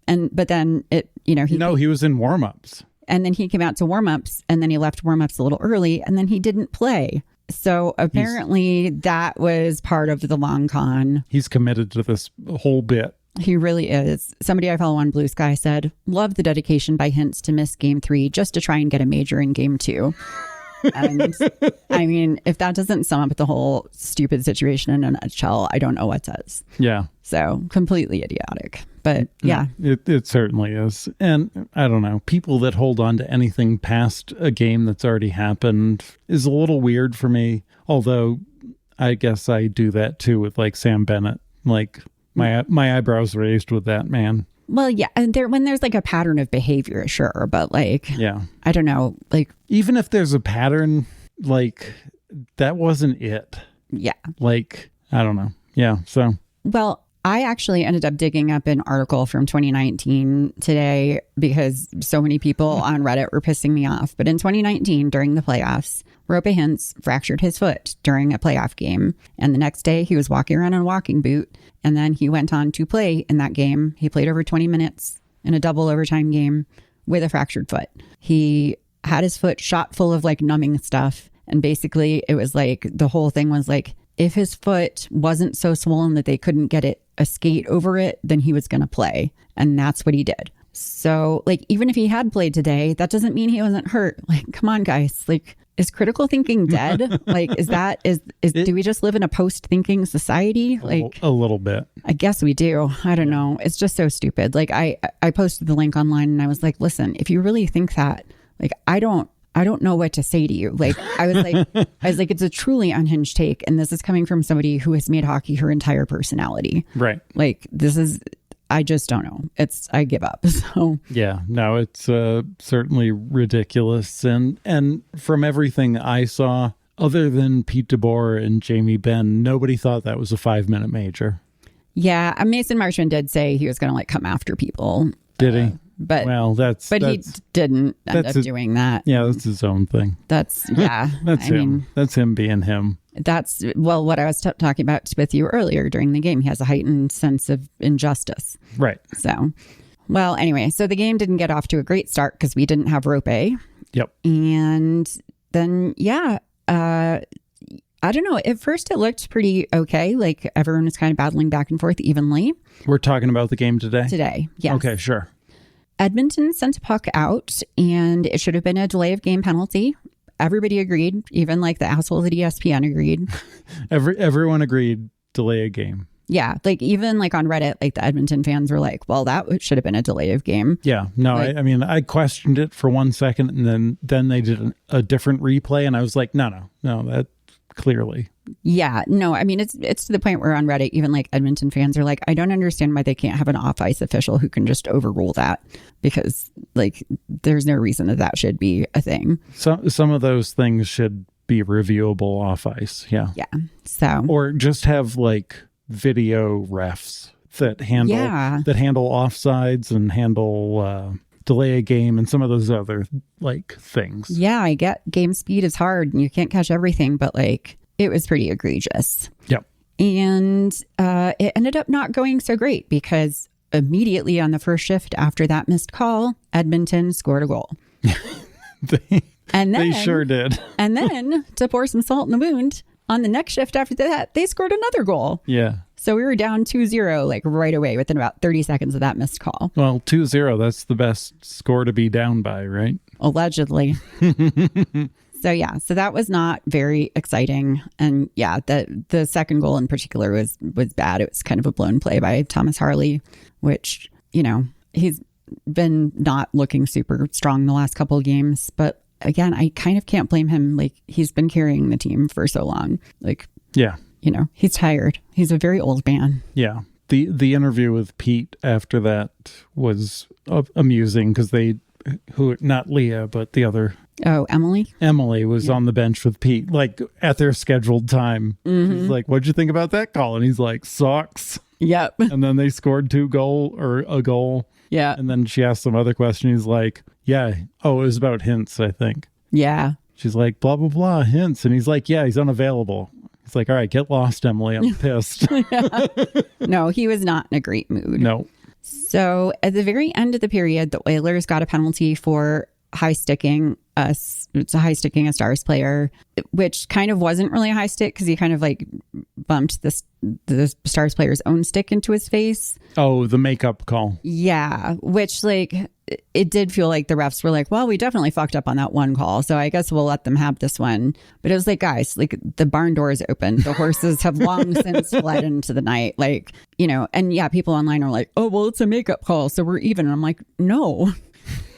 But then he was in warm-ups. And then he came out to warm-ups, and then he left warm-ups a little early, and then he didn't play. So apparently that was part of the long con. He's committed to this whole bit. He really is. Somebody I follow on Blue Sky said, love the dedication by Hintz to miss game 3 just to try and get a major in game 2. And I mean, if that doesn't sum up the whole stupid situation in a nutshell, I don't know what does. Yeah. So completely idiotic. But yeah. It certainly is. And I don't know, people that hold on to anything past a game that's already happened is a little weird for me. Although I guess I do that too with like Sam Bennett. Like my eyebrows raised with that man. Well, yeah, and when there's like a pattern of behavior, sure, but like, yeah, I don't know, like, even if there's a pattern, like, that wasn't it. Yeah, like, I don't know. Yeah, so. Well, I actually ended up digging up an article from 2019 today because so many people on Reddit were pissing me off. But in 2019, during the playoffs, Roope Hintz fractured his foot during a playoff game. And the next day he was walking around in a walking boot. And then he went on to play in that game. He played over 20 minutes in a double overtime game with a fractured foot. He had his foot shot full of like numbing stuff. And basically it was like, the whole thing was like, if his foot wasn't so swollen that they couldn't get a skate over it, then he was going to play. And that's what he did. So like, even if he had played today, that doesn't mean he wasn't hurt. Like, come on, guys. Like, is critical thinking dead? Like, do we just live in a post-thinking society? Like a little bit. I guess we do. I don't know. It's just so stupid. Like I posted the link online and I was like, listen, if you really think that, like, I don't know what to say to you. Like, I was like, it's a truly unhinged take. And this is coming from somebody who has made hockey her entire personality. Right. Like, I just don't know. I give up. So yeah, no, it's certainly ridiculous. And from everything I saw, other than Pete DeBoer and Jamie Benn, nobody thought that was a 5-minute major. Yeah, Mason Marchment did say he was going to like come after people. Did he? But he didn't end up doing that. Yeah, that's his own thing. That's him. That's him being him. That's what I was talking about with you earlier during the game. He has a heightened sense of injustice. Right. So, well, anyway, so the game didn't get off to a great start because we didn't have Roope. Yep. And then, I don't know. At first, it looked pretty okay. Like everyone was kind of battling back and forth evenly. We're talking about the game today? Today, yes. Okay, sure. Edmonton sent a puck out, and it should have been a delay of game penalty. Everybody agreed, even like the assholes at ESPN agreed. Everyone agreed, delay a game. Yeah, like even like on Reddit, like the Edmonton fans were like, well, that should have been a delay of game. Yeah, no, like, I mean, I questioned it for 1 second, and then they did a different replay, and I was like, no, that clearly. Yeah, no, I mean, it's to the point where on Reddit, even like Edmonton fans are like, I don't understand why they can't have an off-ice official who can just overrule that, because like there's no reason that should be a thing. So some of those things should be reviewable off-ice. Yeah. Yeah. So or just have like video refs that handle offsides and handle delay a game and some of those other like things. Yeah, I get game speed is hard and you can't catch everything, but like it was pretty egregious. Yep. And it ended up not going so great because immediately on the first shift after that missed call, Edmonton scored a goal. They sure did. And then to pour some salt in the wound, on the next shift after that, they scored another goal. Yeah. So we were down 2-0 like right away within about 30 seconds of that missed call. Well, 2-0, that's the best score to be down by, right? Allegedly. So that was not very exciting. And yeah, the second goal in particular was bad. It was kind of a blown play by Thomas Harley, which, he's been not looking super strong the last couple of games. But again, I kind of can't blame him. Like, he's been carrying the team for so long. Like, yeah, he's tired. He's a very old man. Yeah. The interview with Pete after that was amusing because not Leah, but the other. Oh, Emily? Emily was on the bench with Pete, like at their scheduled time. Mm-hmm. She's like, what'd you think about that call? And he's like, sucks. Yep. And then they scored a goal. Yeah. And then she asked some other question. He's like, yeah. Oh, it was about Hintz, I think. Yeah. She's like, blah, blah, blah, Hintz. And he's like, yeah, he's unavailable. He's like, all right, get lost, Emily. I'm pissed. No, he was not in a great mood. No. So at the very end of the period, the Oilers got a penalty for high sticking a Stars player, which kind of wasn't really a high stick because he kind of like bumped the Stars player's own stick into his face. Oh, the makeup call. Yeah, which like it did feel like the refs were like, well, we definitely fucked up on that one call, so I guess we'll let them have this one. But it was like, guys, like the barn door is open. The horses have long since fled into the night. Like, and yeah, people online are like, oh, well, it's a makeup call, so we're even. And I'm like, no,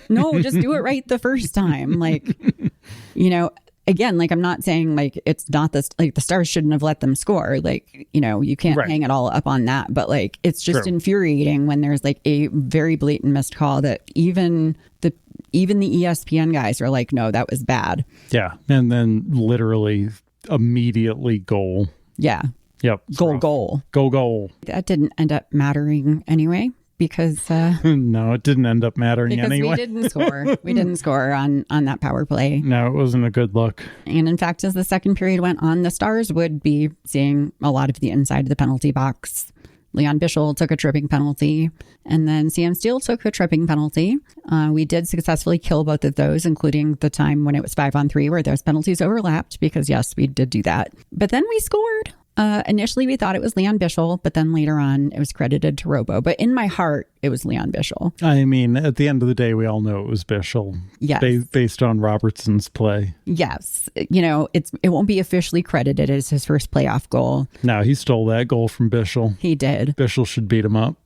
just do it right the first time. Like, again, like I'm not saying like it's not this, like the Stars shouldn't have let them score. Like, you can't hang it all up on that. But like, it's just infuriating when there's like a very blatant missed call that even the ESPN guys are like, no, that was bad. Yeah. And then literally immediately goal. Yeah. Yep. Goal. Go. That didn't end up mattering anyway, because no, it didn't end up mattering anyway. We didn't score. We didn't score on that power play. No, it wasn't a good look. And in fact, as the second period went on, the Stars would be seeing a lot of the inside of the penalty box. Leon Bischel took a tripping penalty, and then Sam Steele took a tripping penalty. We did successfully kill both of those, including the time when it was 5-on-3 where those penalties overlapped, because yes, we did do that. But then we scored. Initially, we thought it was Leon Bischel, but then later on, it was credited to Robo. But in my heart, it was Leon Bischel. I mean, at the end of the day, we all know it was Bischel. Yes. Based on Robertson's play. Yes. You know, it won't be officially credited as his first playoff goal. No, he stole that goal from Bischel. He did. Bischel should beat him up.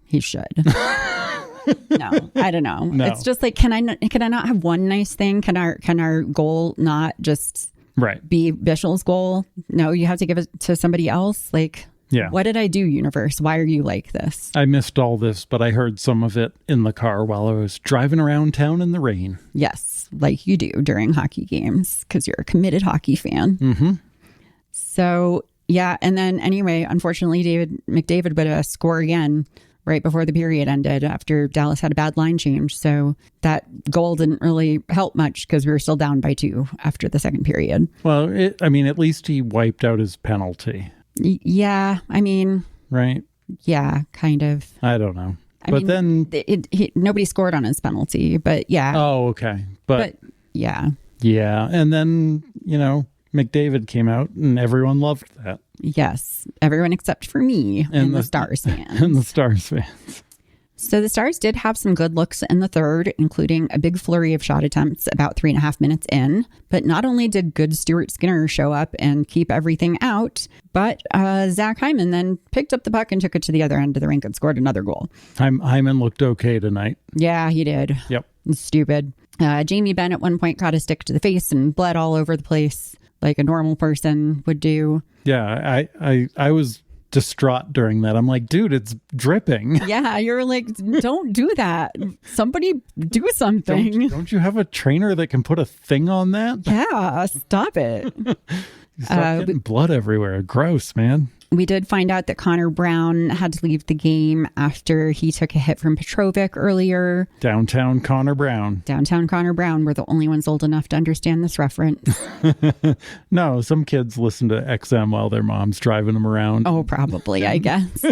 He should. No, I don't know. No. It's just like, can I not have one nice thing? Can our goal not just... Right. Be Bischel's goal? No, you have to give it to somebody else? Like, yeah. What did I do, universe? Why are you like this? I missed all this, but I heard some of it in the car while I was driving around town in the rain. Yes, like you do during hockey games, because you're a committed hockey fan. Mm-hmm. So, yeah. And then anyway, unfortunately, McDavid would score again right before the period ended after Dallas had a bad line change. So that goal didn't really help much because we were still down by 2 after the second period. Well, at least he wiped out his penalty. Yeah, I mean... Right? Yeah, kind of. I don't know. Nobody scored on his penalty, but yeah. Oh, okay. But yeah. Yeah, and then, McDavid came out and everyone loved that. Yes, everyone except for me and the Stars fans. And the Stars fans. So the Stars did have some good looks in the third, including a big flurry of shot attempts about 3.5 minutes in. But not only did good Stuart Skinner show up and keep everything out, but Zach Hyman then picked up the puck and took it to the other end of the rink and scored another goal. Hyman looked okay tonight. Yeah, he did. Yep. Stupid. Jamie Benn at one point caught a stick to the face and bled all over the place like a normal person would do. Yeah, I was distraught during that. I'm like, dude, it's dripping. Yeah, you're like, don't do that. Somebody do something. Don't you have a trainer that can put a thing on that? Yeah, stop it. Stop getting blood everywhere. Gross, man. We did find out that Connor Brown had to leave the game after he took a hit from Petrovic earlier. Downtown Connor Brown. We're the only ones old enough to understand this reference. No, some kids listen to XM while their mom's driving them around. Oh, probably, I guess.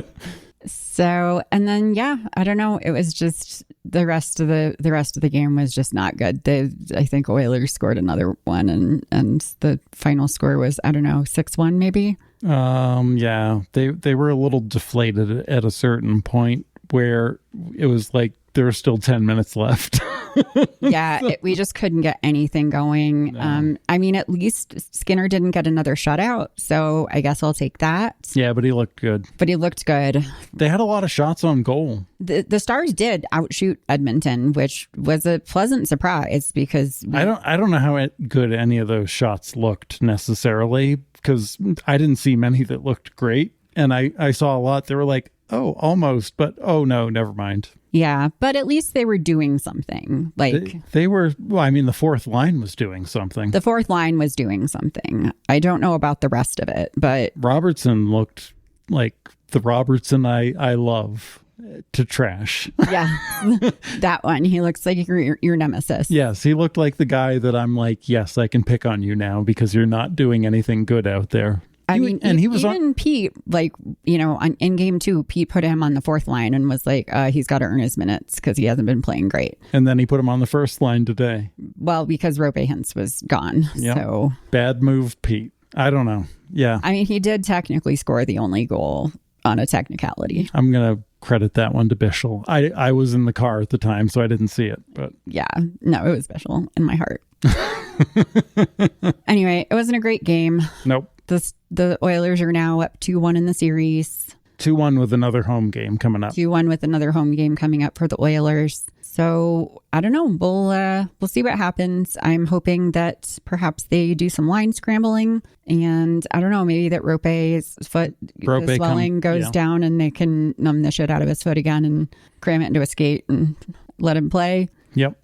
So, and then, yeah, I don't know. It was just the rest of the game was just not good. I think Oilers scored another one and the final score was, I don't know, 6-1 maybe. Yeah, they were a little deflated at a certain point where it was like there were still 10 minutes left. Yeah, we just couldn't get anything going. No. I mean, at least Skinner didn't get another shutout, so I guess I'll take that. Yeah, but he looked good. They had a lot of shots on goal. The Stars did outshoot Edmonton, which was a pleasant surprise because I don't know how good any of those shots looked necessarily, because I didn't see many that looked great, and I saw a lot that were like, oh, almost, but oh no, never mind. Yeah, but at least they were doing something. Like they were. Well, I mean, the fourth line was doing something. I don't know about the rest of it, but Robertson looked like the Robertson I love to trash. Yeah, that one. He looks like your nemesis. Yes, he looked like the guy that I'm like, yes, I can pick on you now because you're not doing anything good out there. I mean, he was even Pete, like, in game 2, Pete put him on the fourth line and was like, he's got to earn his minutes because he hasn't been playing great. And then he put him on the first line today. Well, because Roope Hintz was gone. Yep. So bad move, Pete. I don't know. Yeah. I mean, he did technically score the only goal on a technicality. I'm going to credit that one to Bischel. I was in the car at the time, so I didn't see it. But yeah, no, it was Bischel in my heart. Anyway, it wasn't a great game. Nope. The Oilers are now up 2-1 in the series. 2-1 with another home game coming up. 2-1 with another home game coming up for the Oilers. So I don't know. We'll see what happens. I'm hoping that perhaps they do some line scrambling, and I don't know, maybe that Roope's foot the swelling goes down and they can numb the shit out of his foot again and cram it into a skate and let him play. Yep.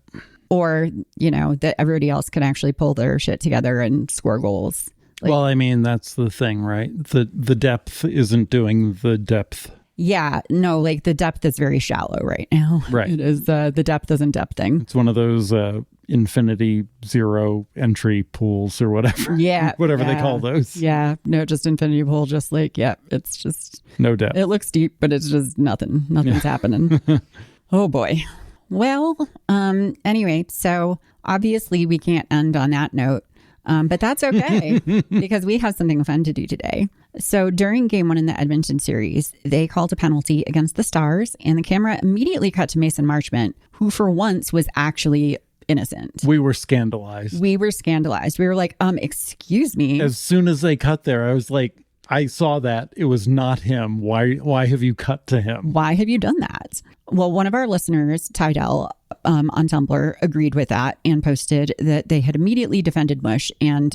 Or that everybody else can actually pull their shit together and score goals. Well, I mean, that's the thing, right? The depth isn't doing the depth Yeah, no, like the depth is very shallow right now. Right. It is the depth isn't depthing. It's one of those infinity zero entry pools or whatever. Yeah. Whatever they call those. Yeah. No, just infinity pool, just like, it's just no depth. It looks deep, but it's just nothing. Nothing's happening. Oh boy. Well, anyway, so obviously we can't end on that note. But that's okay because we have something fun to do today. So during game 1 in the Edmonton series, they called a penalty against the Stars and the camera immediately cut to Mason Marchment, who for once was actually innocent. We were scandalized. We were like, excuse me. As soon as they cut there, I was like, I saw that. It was not him. Why have you cut to him? Why have you done that? Well, one of our listeners, Tydell, on Tumblr, agreed with that and posted that they had immediately defended Mush and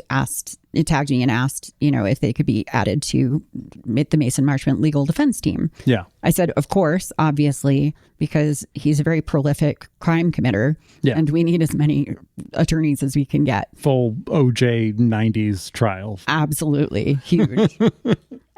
tagged me and asked, if they could be added to the Mason Marchment legal defense team. Yeah. I said, of course, obviously, because he's a very prolific crime committer. Yeah. And we need as many attorneys as we can get. Full OJ 90s trial. Absolutely. Huge.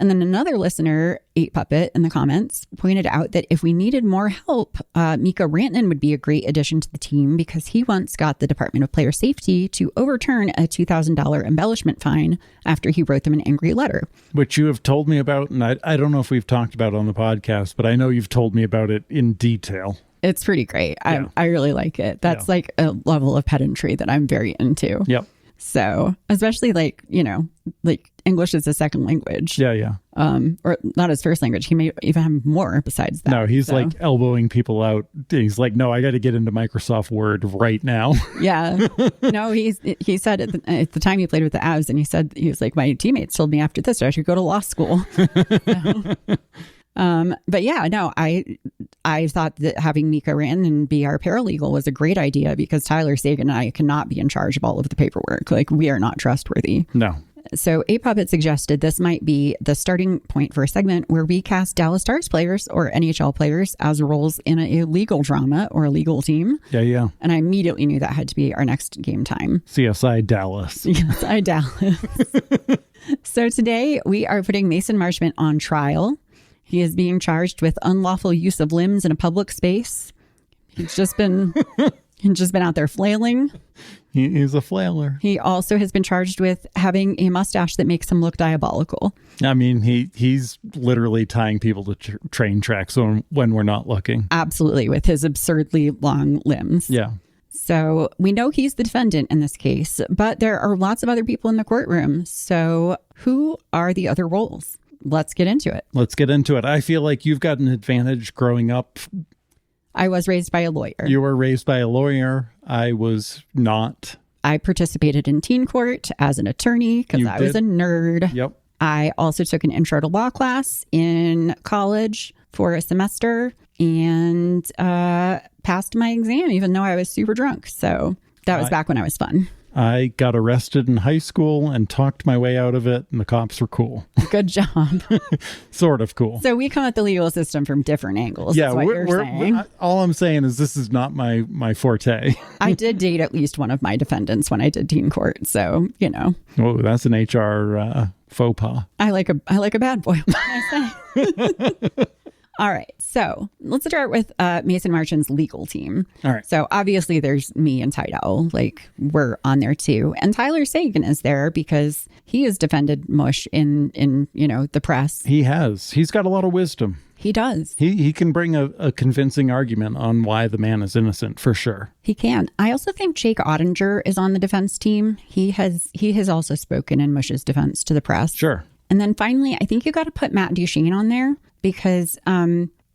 And then another listener, 8Puppet, in the comments pointed out that if we needed more help, Mika Rantanen would be a great addition to the team because he once got the Department of Player Safety to overturn a $2,000 embellishment fine after he wrote them an angry letter. Which you have told me about, and I don't know if we've talked about it on the podcast, but I know you've told me about it in detail. It's pretty great. Yeah. I really like it. That's like a level of pedantry that I'm very into. Yep. So, especially like English is a second language. Yeah. Or not his first language. He may even have more besides that. No, he's like elbowing people out. He's like, no, I got to get into Microsoft Word right now. Yeah. No, he said at the time he played with the Avs, and he was like, my teammates told me after this I should go to law school. But yeah, no, I thought that having Mika Rantanen be our paralegal was a great idea because Tyler Sagan and I cannot be in charge of all of the paperwork. Like, we are not trustworthy. No. So 8Puppet suggested this might be the starting point for a segment where we cast Dallas Stars players or NHL players as roles in a legal drama or a legal team. Yeah. And I immediately knew that had to be our next game time. CSI Dallas. CSI Dallas. So today we are putting Mason Marchment on trial. He is being charged with unlawful use of limbs in a public space. He's just been out there flailing. He's a flailer. He also has been charged with having a mustache that makes him look diabolical. I mean, he's literally tying people to train tracks when we're not looking. Absolutely, with his absurdly long limbs. Yeah. So we know he's the defendant in this case, but there are lots of other people in the courtroom. So who are the other roles? Let's get into it. I feel like you've got an advantage growing up. I was raised by a lawyer. You were raised by a lawyer. I was not. I participated in teen court as an attorney because I was a nerd. Yep. I also took an intro to law class in college for a semester and passed my exam, even though I was super drunk. So that was back when I was fun. I got arrested in high school and talked my way out of it, and the cops were cool. Good job. Sort of cool. So we come at the legal system from different angles. Yeah, is what you're saying. All I'm saying is this is not my forte. I did date at least one of my defendants when I did teen court, so Oh, that's an HR faux pas. I like a bad boy. What can I say? All right, so let's start with Mason Marchment's legal team. All right. So obviously there's me and Tydell, like we're on there too. And Tyler Sagan is there because he has defended Mush in the press. He has. He's got a lot of wisdom. He does. He can bring a convincing argument on why the man is innocent, for sure. He can. I also think Jake Ottinger is on the defense team. He has also spoken in Mush's defense to the press. Sure. And then finally, I think you got to put Matt Duchene on there because,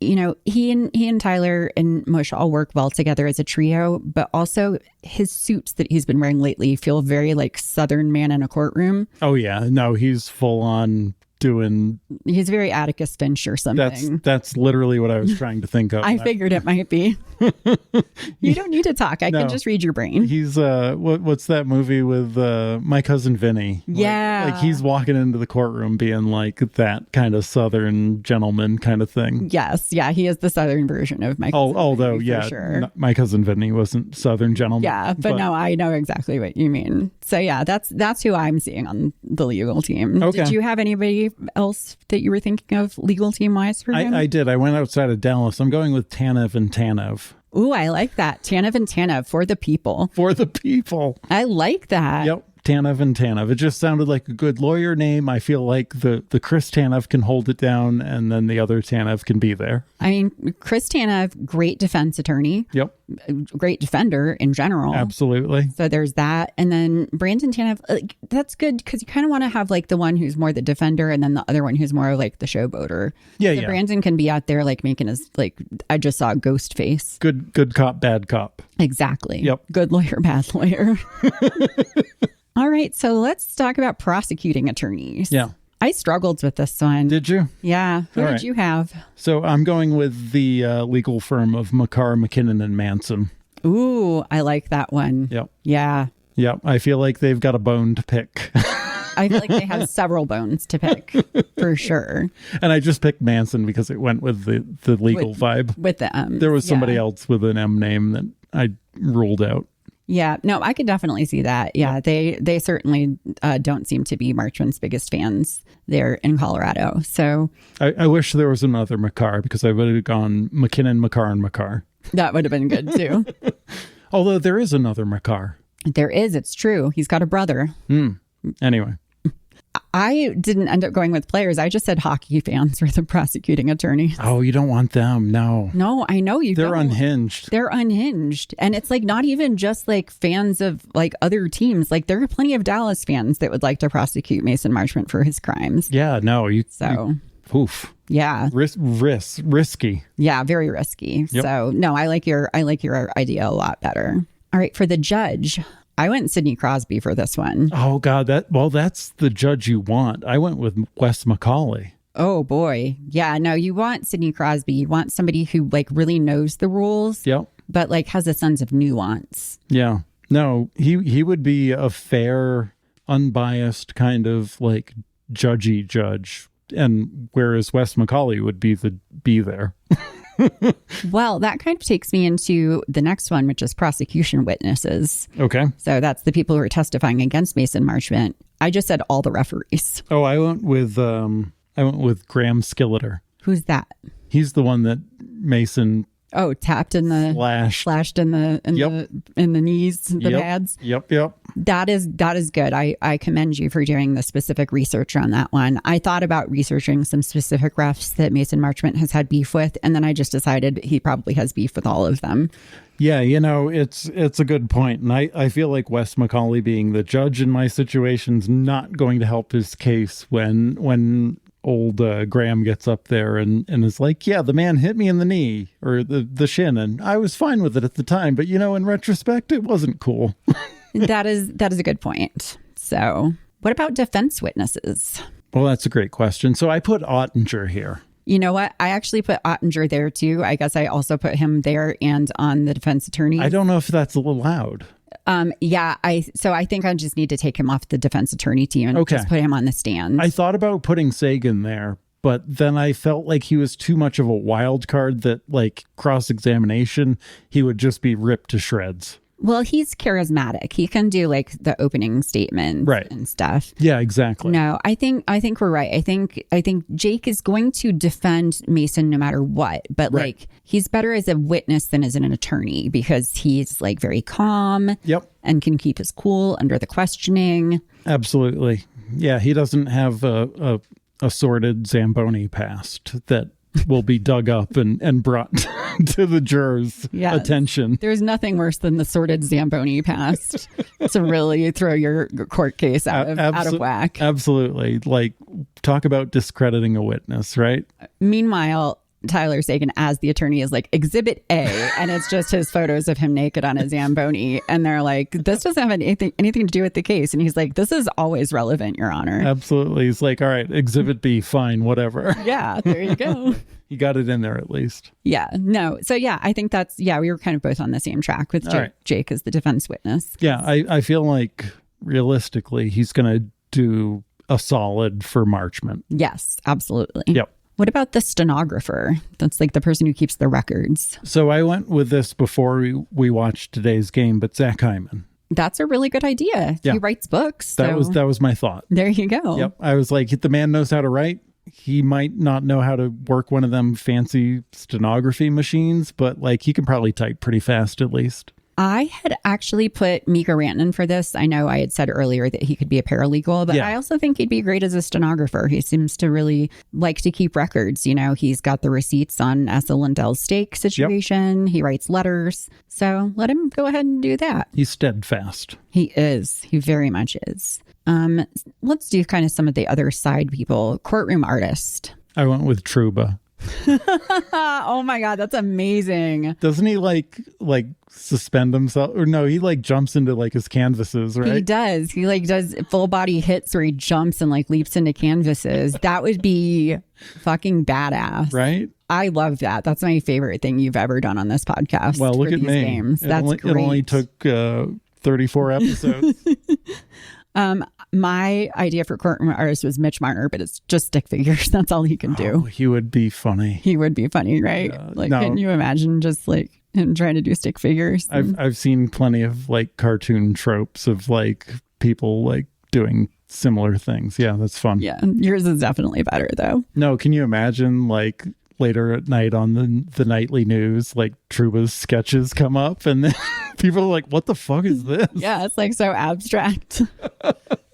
he and Tyler and Mush all work well together as a trio, but also his suits that he's been wearing lately feel very like Southern man in a courtroom. Oh, yeah. No, he's full on doing. He's very Atticus Finch or something. That's literally what I was trying to think of. I figured it might be. You don't need to talk. I can just read your brain. He's what's that movie with My Cousin Vinny? Yeah. Like he's walking into the courtroom being like that kind of Southern gentleman kind of thing. Yes. Yeah. He is the Southern version of My Cousin although, Vinny, yeah, sure. My Cousin Vinny wasn't Southern gentleman. Yeah. But no, I know exactly what you mean. So yeah, that's who I'm seeing on the legal team. Okay. Did you have anybody else that you were thinking of legal team-wise for him? I did. I went outside of Dallas. I'm going with Tanev and Tanev. Ooh, I like that. Tanev and Tanev for the people. For the people. I like that. Yep. Tanev and Tanev. It just sounded like a good lawyer name. I feel like the Chris Tanev can hold it down, and then the other Tanev can be there. I mean, Chris Tanev, great defense attorney. Yep. Great defender in general. Absolutely. So there's that. And then Brandon Tanev, that's good because you kind of want to have like the one who's more the defender and then the other one who's more like the showboater. Yeah, so yeah. Brandon can be out there like making his, like, I just saw a ghost face. Good cop, bad cop. Exactly. Yep. Good lawyer, bad lawyer. All right. So let's talk about prosecuting attorneys. Yeah. I struggled with this one. Did you? Yeah. Who All did right. you have? So I'm going with the legal firm of McCarr, McKinnon, and Manson. Ooh, I like that one. Yep. Yeah. Yep. I feel like they've got a bone to pick. I feel like they have several bones to pick for sure. And I just picked Manson because it went with the legal vibe. With the There was somebody else with an M name that I ruled out. Yeah, no, I could definitely see that. Yeah, they certainly don't seem to be Marchment's biggest fans there in Colorado. So I wish there was another McCarr because I would have gone McKinnon, McCarr, and McCarr. That would have been good too. Although there is another McCarr. There is. It's true. He's got a brother. Anyway. I didn't end up going with players. I just said hockey fans were the prosecuting attorneys. Oh, you don't want them. No. No, I know you They're don't. unhinged. They're unhinged. And it's like not even just like fans of like other teams. Like there are plenty of Dallas fans that would like to prosecute Mason Marchment for his crimes. Yeah, no. Oof. Yeah. Risky. Yeah, very risky. Yep. So no, I like your idea a lot better. All right, for the judge, I went Sidney Crosby for this one. Oh God, that's the judge you want. I went with Wes Macaulay. Oh boy. Yeah, no, you want Sidney Crosby. You want somebody who like really knows the rules. Yep. But like has a sense of nuance. Yeah. No, he would be a fair, unbiased kind of like judgy judge. And whereas Wes Macaulay would be there. Well, that kind of takes me into the next one, which is prosecution witnesses. Okay. So that's the people who are testifying against Mason Marchment. I just said all the referees. Oh, I went with Graham Skilleter. Who's that? He's the one that Mason tapped in the slashed in the knees, the pads. Yep. That is good. I commend you for doing the specific research on that one. I thought about researching some specific refs that Mason Marchment has had beef with, and then I just decided he probably has beef with all of them. Yeah, it's a good point. And I feel like Wes Macaulay being the judge in my situation's not going to help his case when old Graham gets up there and is like, yeah, the man hit me in the knee or the shin, and I was fine with it at the time, but in retrospect, it wasn't cool. That is a good point. So what about defense witnesses? Well, that's a great question. So I put Ottinger here. You know what? I actually put Ottinger there too. I guess I also put him there and on the defense attorney. I don't know if that's allowed. Yeah. I think I just need to take him off the defense attorney team and just put him on the stand. I thought about putting Sagan there, but then I felt like he was too much of a wild card that like cross-examination, he would just be ripped to shreds. Well, he's charismatic. He can do like the opening statements and stuff. Yeah, exactly. No, I think we're right. I think Jake is going to defend Mason no matter what, but like he's better as a witness than as an attorney because he's like very calm. Yep. And can keep his cool under the questioning. Absolutely. Yeah, he doesn't have a sordid Zamboni past that will be dug up and brought to the jurors' attention. There's nothing worse than the sordid Zamboni past to really throw your court case out of whack. Absolutely. Like, talk about discrediting a witness, right? Meanwhile, Tyler Sagan as the attorney is like Exhibit A, and it's just his photos of him naked on a Zamboni. And they're like, this doesn't have anything to do with the case. And he's like, this is always relevant, Your Honor. Absolutely. He's like, all right, Exhibit B, fine, whatever. Yeah, there you go. You got it in there at least. Yeah, no. So yeah, I think we were kind of both on the same track with Jake as the defense witness. Yeah, I feel like realistically, he's going to do a solid for Marchment. Yes, absolutely. Yep. What about the stenographer? That's like the person who keeps the records. So I went with this before we watched today's game, but Zach Hyman. That's a really good idea. Yeah. He writes books. That was my thought. There you go. Yep. I was like, the man knows how to write. He might not know how to work one of them fancy stenography machines, but like he can probably type pretty fast at least. I had actually put Mika Rantanen for this. I know I had said earlier that he could be a paralegal, but I also think he'd be great as a stenographer. He seems to really like to keep records. You know, he's got the receipts on Essa Lindell's steak situation. Yep. He writes letters. So let him go ahead and do that. He's steadfast. He is. He very much is. Let's do kind of some of the other side people. Courtroom artist. I went with Truba. Oh my God, that's amazing. Doesn't he like suspend himself? Or no, he like jumps into like his canvases, right? He does. He like does full body hits where he jumps and like leaps into canvases. That would be fucking badass. Right? I love that. That's my favorite thing you've ever done on this podcast. Well, look at me. Games. That's great. It only took 34 episodes. My idea for courtroom artist was Mitch Marner, but it's just stick figures. That's all he can do. Oh, he would be funny. He would be funny, right? Can you imagine just like him trying to do stick figures? I've seen plenty of like cartoon tropes of like people like doing similar things. Yeah, that's fun. Yeah, yours is definitely better though. No, can you imagine like later at night on the nightly news, like Truba's sketches come up and then people are like, what the fuck is this? Yeah, it's like so abstract.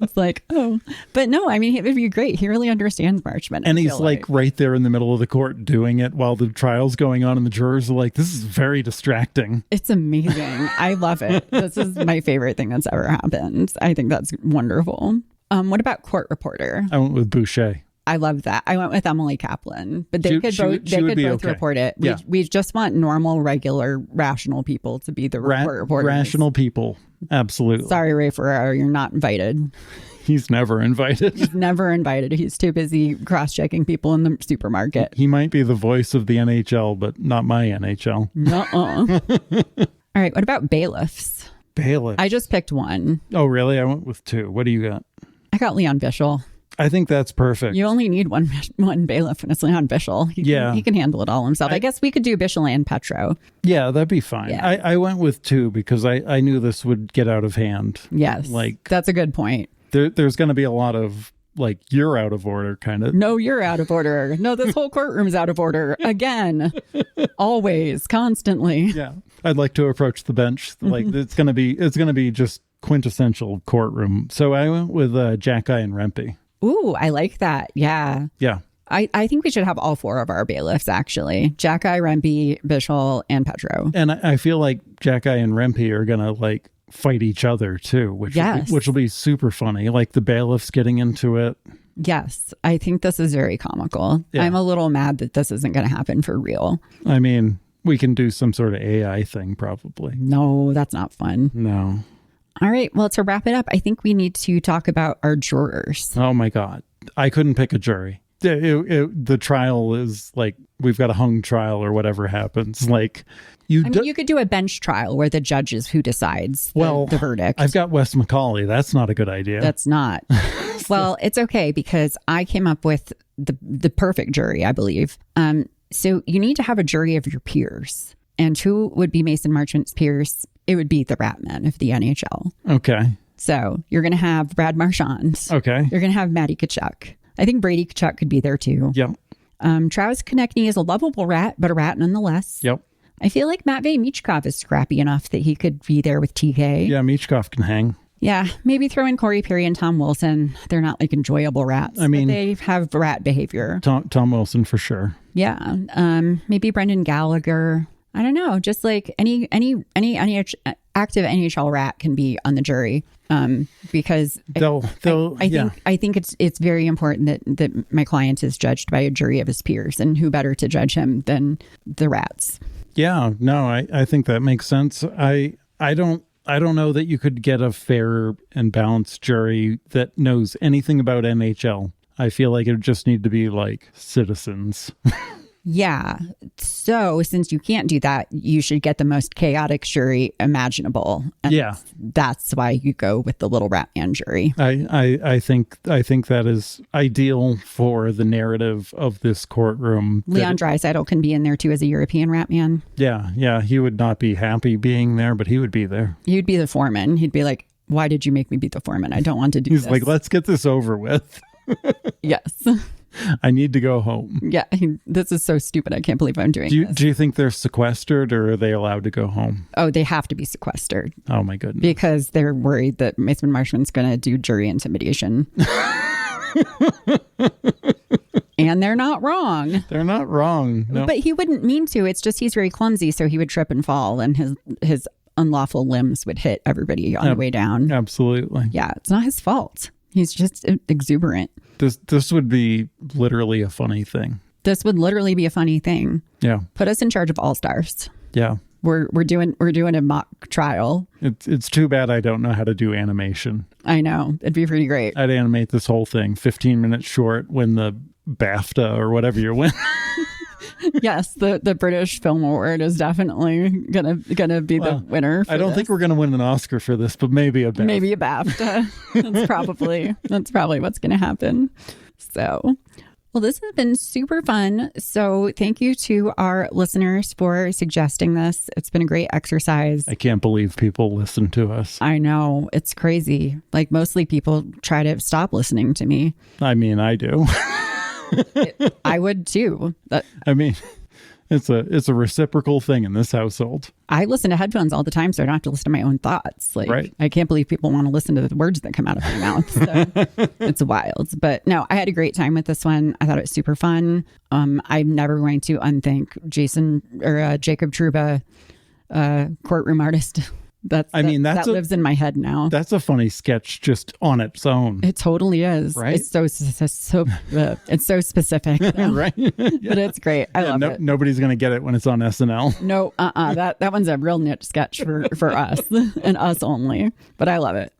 It's like, oh, but no, I mean, it would be great. He really understands Marchment. And he's like right there in the middle of the court doing it while the trial's going on and the jurors are like, this is very distracting. It's amazing. I love it. This is my favorite thing that's ever happened. I think that's wonderful. What about court reporter? I went with Boucher. I love that. I went with Emily Kaplan, but they could both okay. report it. Yeah. We just want normal, regular, rational people to be the court reporters. Rational people. Absolutely. Sorry, Ray Ferraro, you're not invited. He's never invited. He's never invited. He's too busy cross-checking people in the supermarket. He might be the voice of the NHL, but not my NHL. Nuh-uh. All right, what about bailiffs? Bailiffs. I just picked one. Oh, really? I went with two. What do you got? I got Leon Bischel. I think that's perfect. You only need one bailiff when it's Leon Bischel. He can handle it all himself. I guess we could do Bischel and Petro. Yeah, that'd be fine. Yeah. I went with two because I knew this would get out of hand. Yes, that's a good point. There's going to be a lot of like, you're out of order kind of. No, you're out of order. No, this whole courtroom's out of order. Again. Always. Constantly. Yeah. I'd like to approach the bench. Like it's going to be just quintessential courtroom. So I went with Jackeye and Rempe. Ooh, I like that. Yeah. Yeah. I think we should have all four of our bailiffs, actually. Jackeye, Rempe, Bischel, and Petro. And I feel like Jackeye and Rempe are going to like fight each other too, which will be super funny. Like the bailiffs getting into it. Yes. I think this is very comical. Yeah. I'm a little mad that this isn't going to happen for real. I mean, we can do some sort of AI thing probably. No, that's not fun. No. All right. Well, to wrap it up, I think we need to talk about our jurors. Oh, my God. I couldn't pick a jury. The trial is like, we've got a hung trial or whatever happens. Like, you could do a bench trial where the judge is who decides the verdict. I've got Wes Macaulay. That's not a good idea. That's not. Well, it's okay because I came up with the perfect jury, I believe. So you need to have a jury of your peers. And who would be Mason Marchment's peers? It would be the rat men of the NHL. Okay. So you're going to have Brad Marchand. Okay. You're going to have Matty Tkachuk. I think Brady Tkachuk could be there too. Yep. Travis Konechny is a lovable rat, but a rat nonetheless. Yep. I feel like Matvei Michkov is scrappy enough that he could be there with TK. Yeah, Michkov can hang. Yeah, maybe throw in Corey Perry and Tom Wilson. They're not like enjoyable rats. I mean, but they have rat behavior. Tom Wilson for sure. Yeah. Maybe Brendan Gallagher. I don't know. Just like any active NHL rat can be on the jury. Because I think it's very important that my client is judged by a jury of his peers, and who better to judge him than the rats. Yeah, no, I think that makes sense. I don't know that you could get a fair and balanced jury that knows anything about NHL. I feel like it would just need to be like citizens. Yeah. So since you can't do that, you should get the most chaotic jury imaginable. And yeah. That's why you go with the little rat man jury. I think that is ideal for the narrative of this courtroom. Leon Draisaitl can be in there too as a European rat man. Yeah. He would not be happy being there, but he would be there. He'd be the foreman. He'd be like, why did you make me be the foreman? I don't want to do this. He's like, let's get this over with. Yes. I need to go home. Yeah, this is so stupid. I can't believe I'm doing this. Do you think they're sequestered or are they allowed to go home? Oh, they have to be sequestered. Oh, my goodness. Because they're worried that Mason Marchment's going to do jury intimidation. And they're not wrong. They're not wrong. No. But he wouldn't mean to. It's just he's very clumsy, so he would trip and fall, and his unlawful limbs would hit everybody on the way down. Absolutely. Yeah, it's not his fault. He's just exuberant. This would be literally a funny thing. This would literally be a funny thing. Yeah. Put us in charge of All Stars. Yeah. We're doing a mock trial. It's too bad I don't know how to do animation. I know. It'd be pretty great. I'd animate this whole thing 15 minutes short, win the BAFTA or whatever you win. Yes, the British Film Award is definitely gonna be the winner. I don't think we're gonna win an Oscar for this, but maybe a BAFTA. Maybe a BAFTA. That's probably what's gonna happen. So, well, this has been super fun. So thank you to our listeners for suggesting this. It's been a great exercise. I can't believe people listen to us. I know, it's crazy. Like mostly people try to stop listening to me. I mean, I do. I would too. I mean, it's a reciprocal thing in this household. I listen to headphones all the time, so I don't have to listen to my own thoughts. Like, right. I can't believe people want to listen to the words that come out of my mouth. So it's wild. But no, I had a great time with this one. I thought it was super fun. I'm never going to unthank Jacob Truba, courtroom artist. That lives in my head now. That's a funny sketch just on its own. It totally is. Right? It's so it's so specific. Right? Yeah. But it's great. I love it. Nobody's going to get it when it's on SNL. No, that one's a real niche sketch for us and us only. But I love it.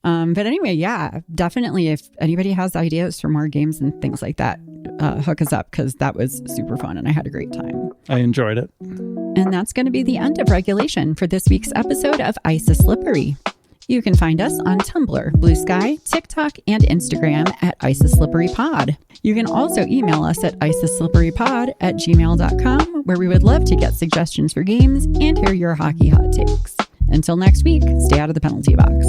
But anyway, yeah, definitely. If anybody has ideas for more games and things like that, hook us up because that was super fun and I had a great time. I enjoyed it. And that's going to be the end of regulation for this week's episode of Ice is Slippery. You can find us on Tumblr, Blue Sky, TikTok, and Instagram at Ice is Slippery Pod. You can also email us at iceisslipperypod@gmail.com, where we would love to get suggestions for games and hear your hockey hot takes. Until next week, stay out of the penalty box.